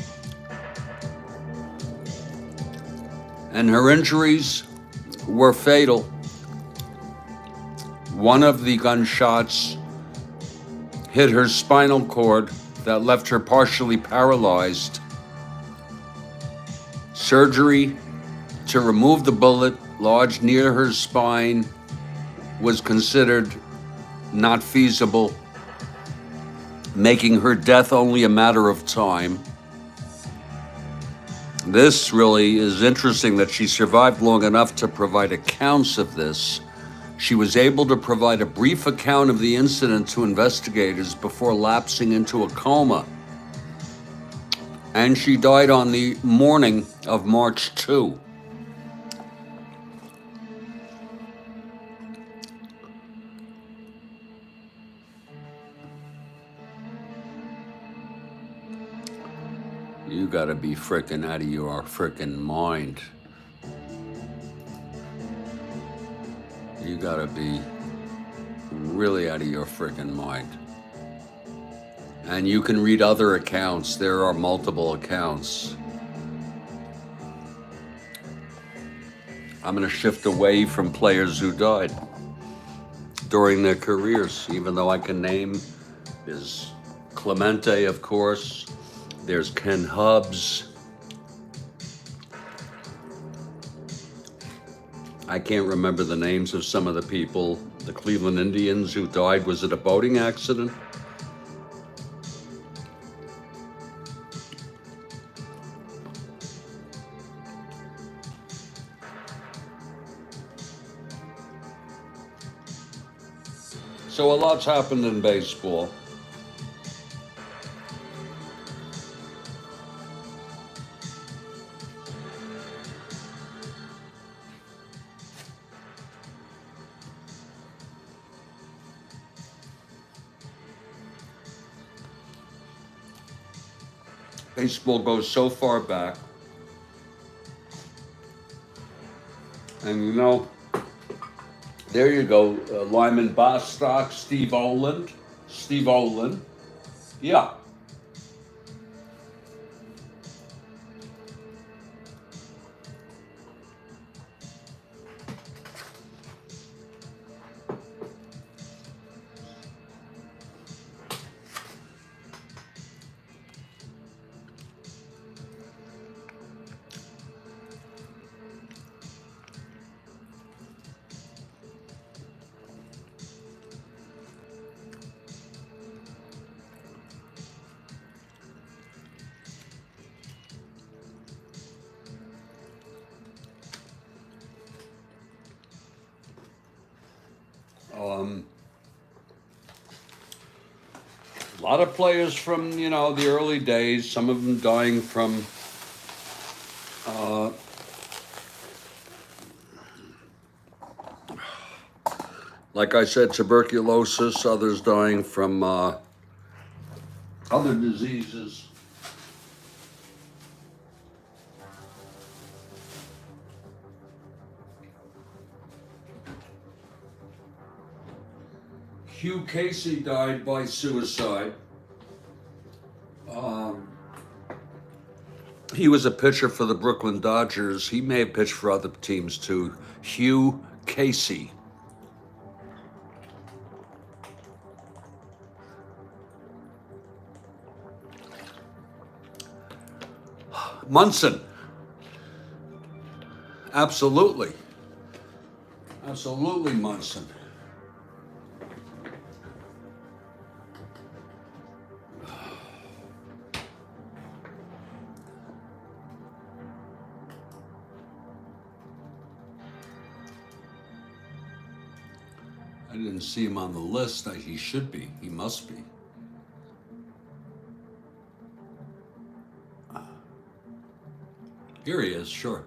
and her injuries were fatal. One of the gunshots hit her spinal cord that left her partially paralyzed. Surgery to remove the bullet lodged near her spine was considered not feasible, making her death only a matter of time. This really is interesting that she survived long enough to provide accounts of this. She was able to provide a brief account of the incident to investigators before lapsing into a coma. And she died on the morning of March 2. You gotta be frickin' out of your frickin' mind. You gotta be really out of your frickin' mind. And you can read other accounts. There are multiple accounts. I'm gonna shift away from players who died during their careers, even though I can name is Clemente, of course. There's Ken Hubbs. I can't remember the names of some of the people. The Cleveland Indians who died, was it a boating accident? So a lot's happened in baseball. Baseball goes so far back. And you know, there you go, Lyman Bostock, Steve Olin. Yeah. A lot of players from, you know, the early days, some of them dying from like I said, tuberculosis, others dying from other diseases. Hugh Casey died by suicide. He was a pitcher for the Brooklyn Dodgers. He may have pitched for other teams too. Hugh Casey. Munson. Absolutely. Absolutely Munson. I didn't see him on the list. He should be. He must be. Here he is, sure.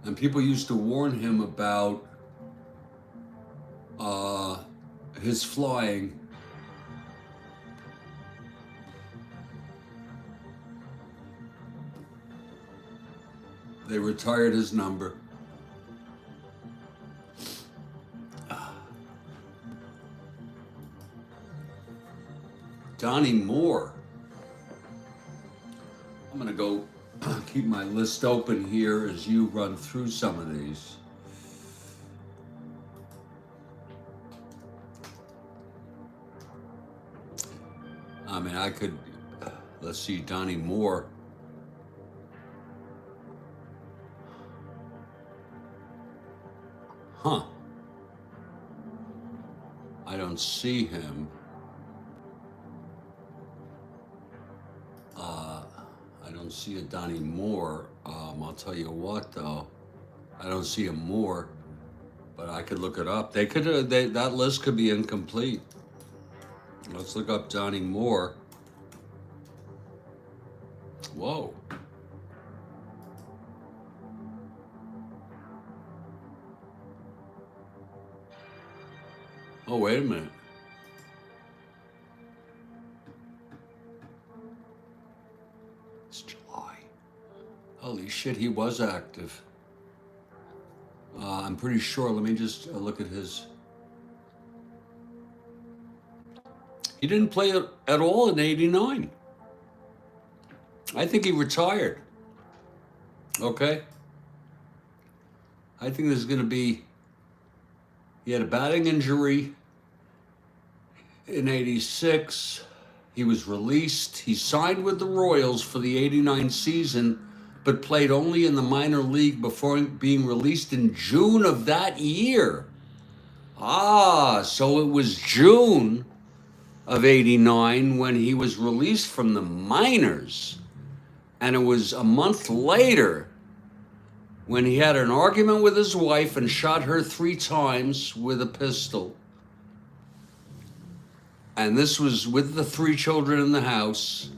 And people used to warn him about his flying. They retired his number. Donnie Moore. I'm going to go keep my list open here as you run through some of these. I mean, I could, let's see, Donnie Moore. Huh. I don't see him. I don't see a Donnie Moore. I'll tell you what, though, I don't see a Moore, but I could look it up. They could. That list could be incomplete. Let's look up Donnie Moore. Whoa. Oh, wait a minute. It's July. Holy shit, he was active. I'm pretty sure. Let me just look at his. He didn't play at all in '89. I think he retired. Okay. I think there's going to be. He had a batting injury in '86. He was released. He signed with the Royals for the '89 season, but played only in the minor league before being released in June of that year. So it was June of '89 when he was released from the minors. And it was a month later when he had an argument with his wife and shot her 3 times with a pistol. And this was with the 3 children in the house.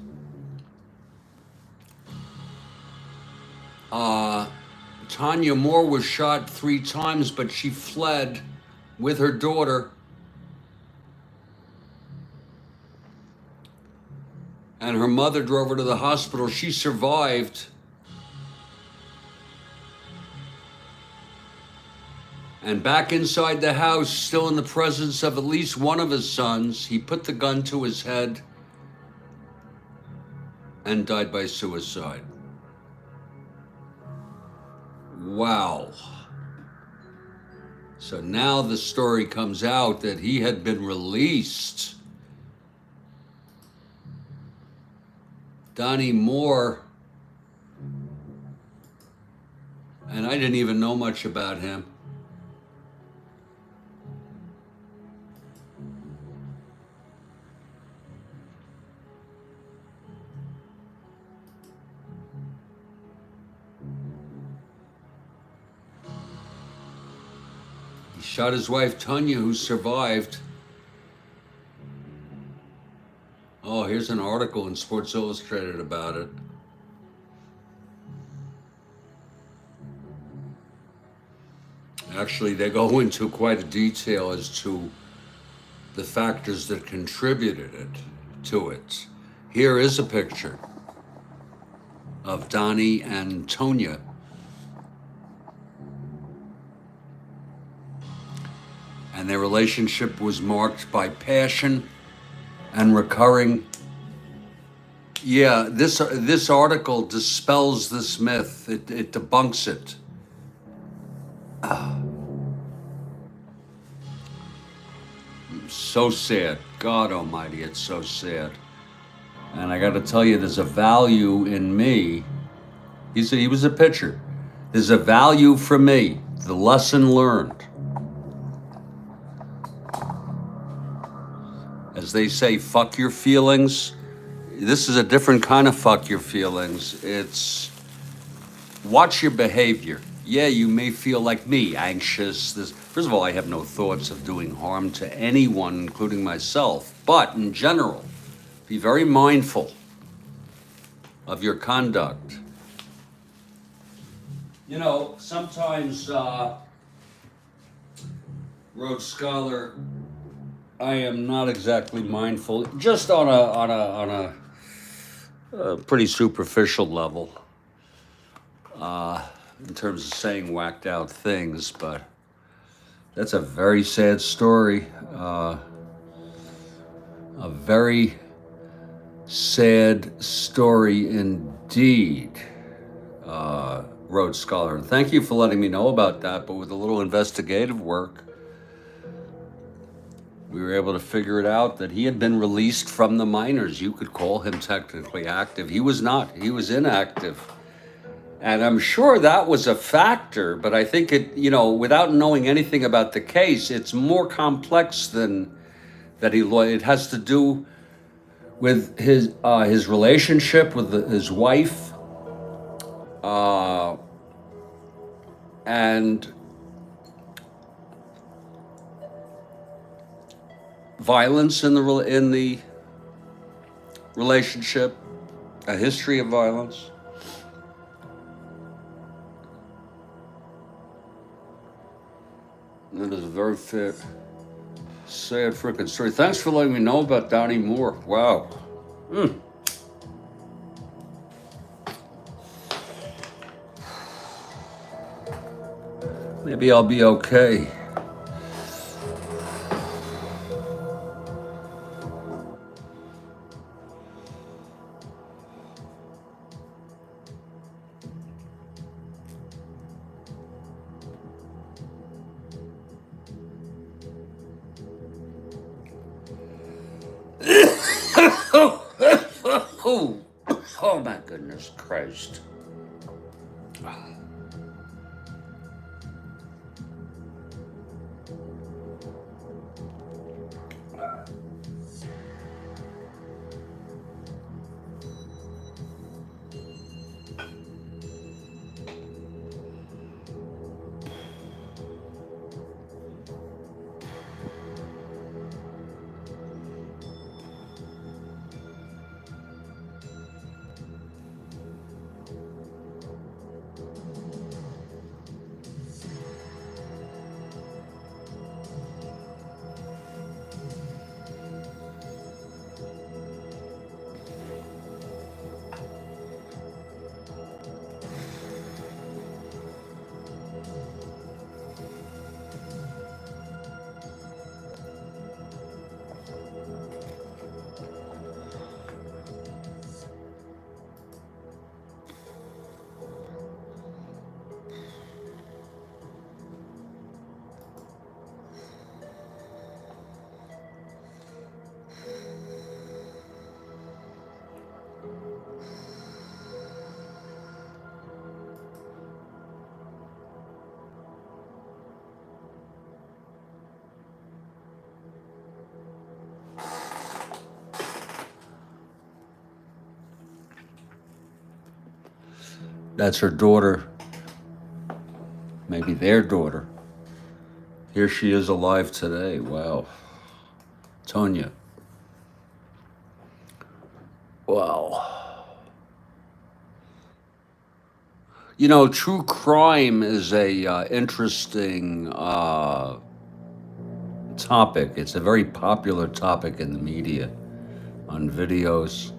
Tanya Moore was shot 3 times, but she fled with her daughter. And her mother drove her to the hospital. She survived. And back inside the house, still in the presence of at least one of his sons, he put the gun to his head and died by suicide. Wow. So now the story comes out that he had been released. Donnie Moore, and I didn't even know much about him. He shot his wife, Tanya, who survived. Oh, here's an article in Sports Illustrated about it. Actually, they go into quite a detail as to the factors that contributed to it. Here is a picture of Donnie and Tonya. And their relationship was marked by passion and recurring. Yeah, this article dispels this myth. It debunks it. So sad. God almighty, it's so sad. And I got to tell you, there's a value in me. He was a pitcher. There's a value for me. The lesson learned. As they say, fuck your feelings. This is a different kind of fuck your feelings. It's watch your behavior. yeah, you may feel like me, anxious. First of all, I have no thoughts of doing harm to anyone, including myself. But in general, be very mindful of your conduct. You know, sometimes, Rhodes Scholar, I am not exactly mindful, just on a pretty superficial level, in terms of saying whacked out things, but that's a very sad story. A very sad story indeed, Rhodes Scholar. And thank you for letting me know about that, but with a little investigative work, we were able to figure it out that he had been released from the minors. You could call him technically active. He was not, he was inactive. And I'm sure that was a factor, but I think it, you know, without knowing anything about the case, it's more complex than that. It has to do with his relationship with his wife, and violence in the relationship, a history of violence. That is a very sad freaking story. Thanks for letting me know about Donnie Moore. Wow. Maybe I'll be okay. Oh my goodness Christ. That's her daughter, maybe their daughter. Here she is alive today. Wow. Tonya. Wow. You know, true crime is a interesting topic. It's a very popular topic in the media, on videos.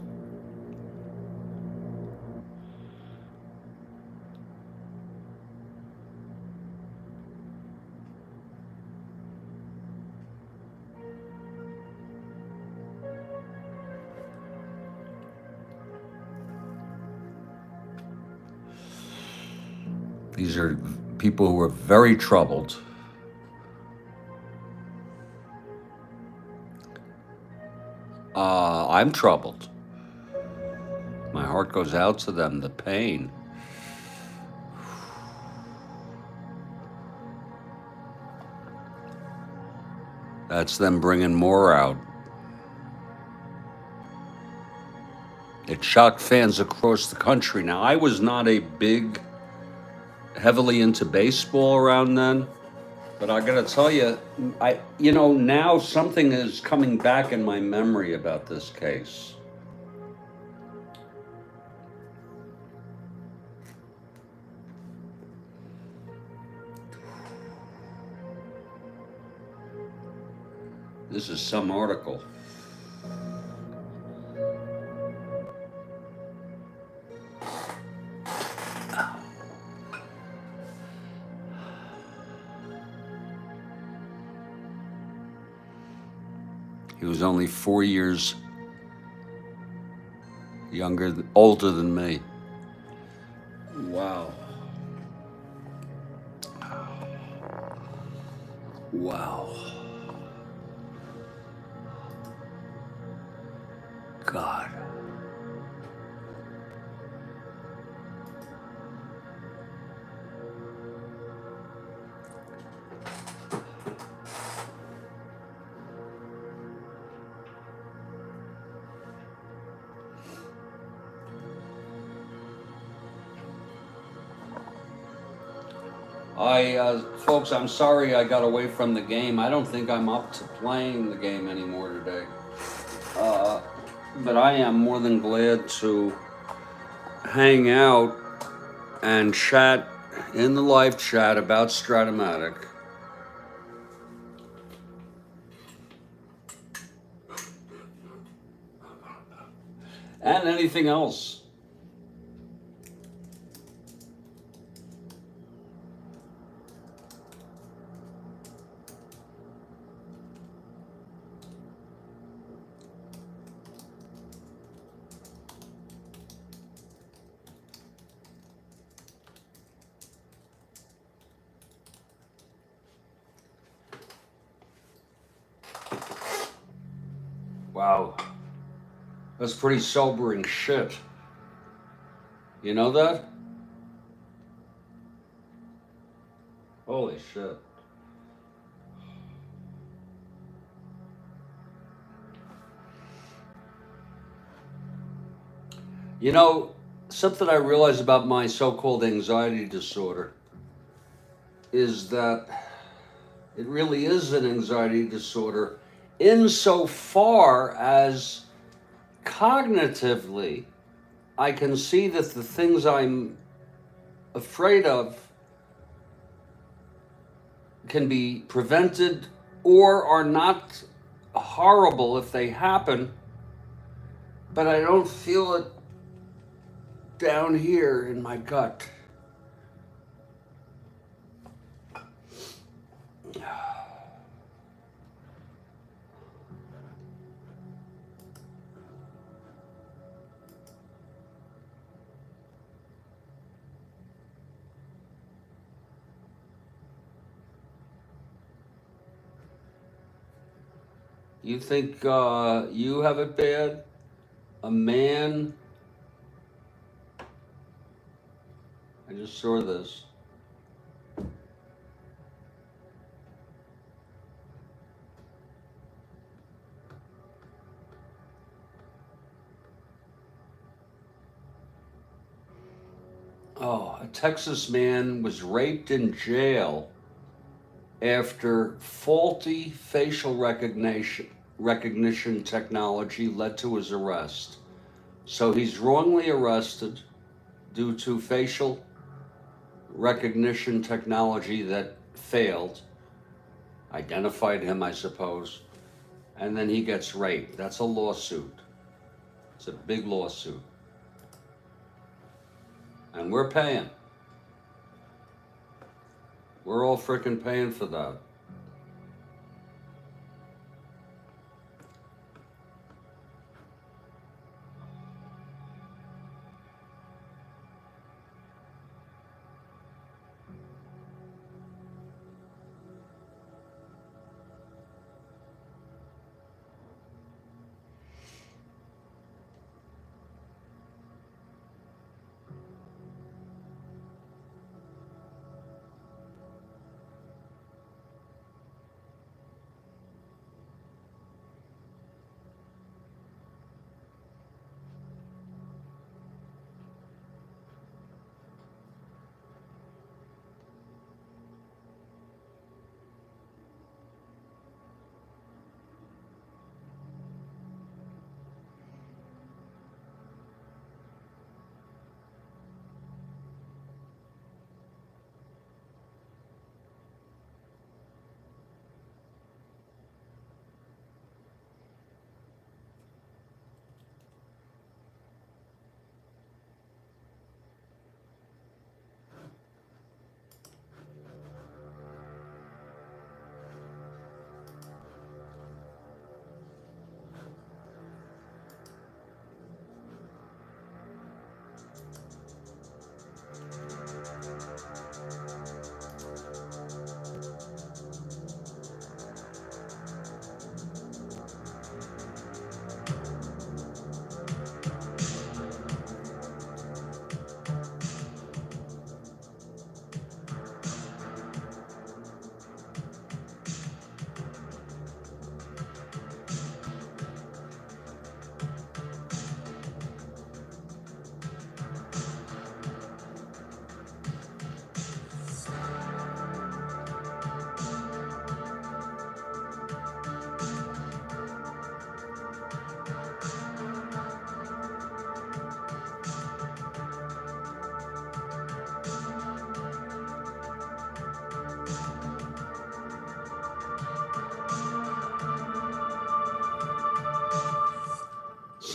These are people who are very troubled. I'm troubled. My heart goes out to them, the pain. That's them bringing more out. It shocked fans across the country. Now, I was not a big heavily into baseball around then. But I gotta tell you, now something is coming back in my memory about this case. This is some article. He was only 4 years older than me. Wow. Wow. God. Folks, I'm sorry I got away from the game. I don't think I'm up to playing the game anymore today. But I am more than glad to hang out and chat in the live chat about Strat-O-Matic. And anything else. Wow. That's pretty sobering shit. You know that? Holy shit. You know, something I realize about my so-called anxiety disorder is that it really is an anxiety disorder insofar as cognitively I can see that the things I'm afraid of can be prevented or are not horrible if they happen, but I don't feel it down here in my gut. You think you have it bad? A man? I just saw this. Oh, a Texas man was raped in jail after faulty facial recognition technology led to his arrest. So he's wrongly arrested due to facial recognition technology that failed, identified him, I suppose, and then he gets raped. That's a lawsuit. It's a big lawsuit. And we're paying. We're all freaking paying for that.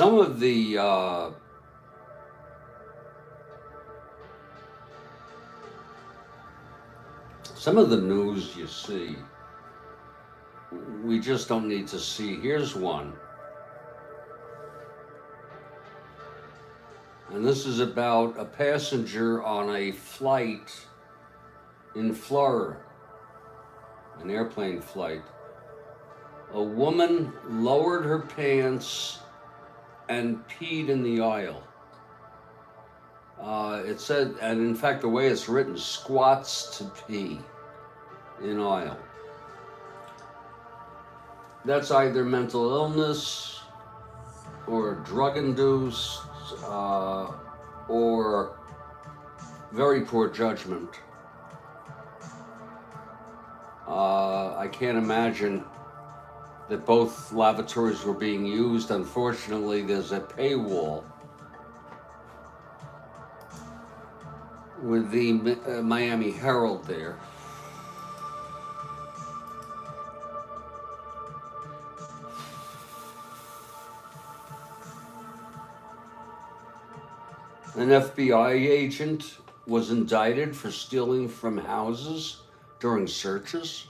some of the news you see, we just don't need to see. Here's one. And this is about a passenger on a flight in Florida, an airplane flight. A woman lowered her pants and peed in the aisle. It said, and in fact, the way it's written, squats to pee in aisle. That's either mental illness or drug-induced or very poor judgment. I can't imagine that both lavatories were being used. Unfortunately, there's a paywall with the Miami Herald there. An FBI agent was indicted for stealing from houses during searches.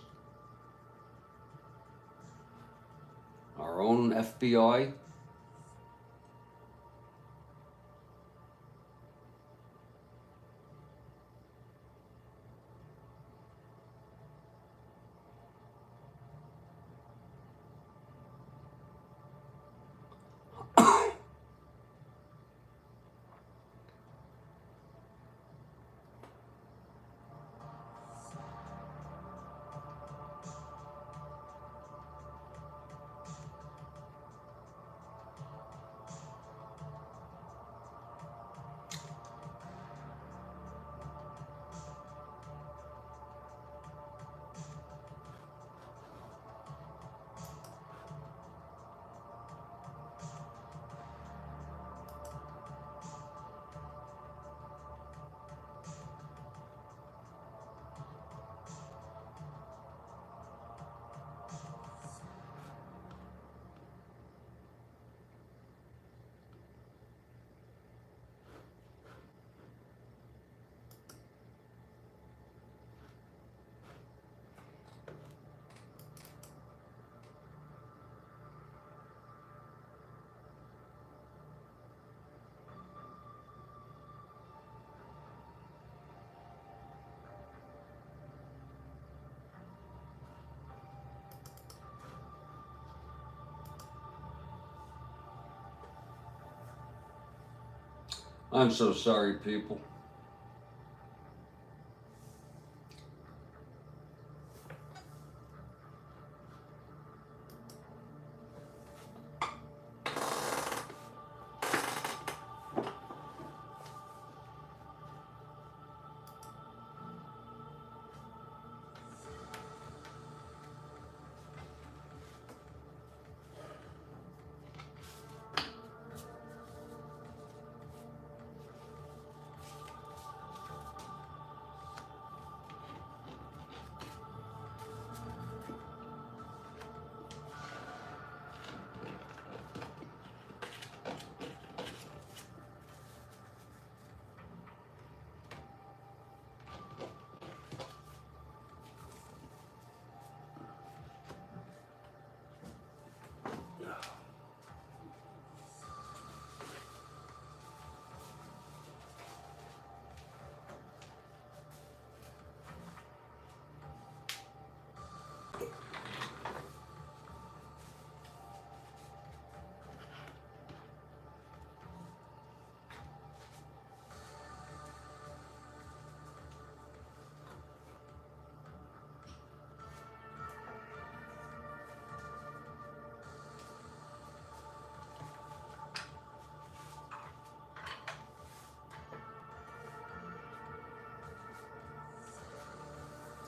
Our own FBI. I'm so sorry, people.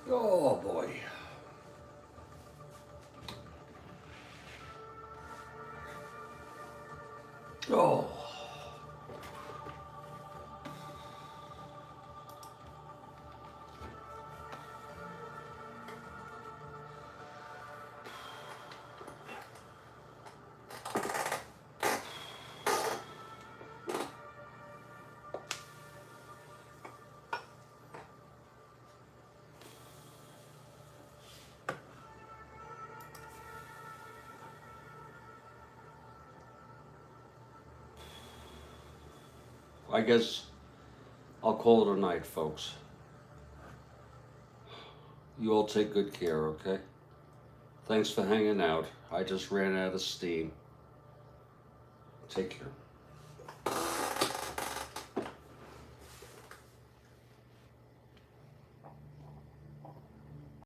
Oh boy. Oh. I guess I'll call it a night, folks. You all take good care, okay? Thanks for hanging out. I just ran out of steam. Take care.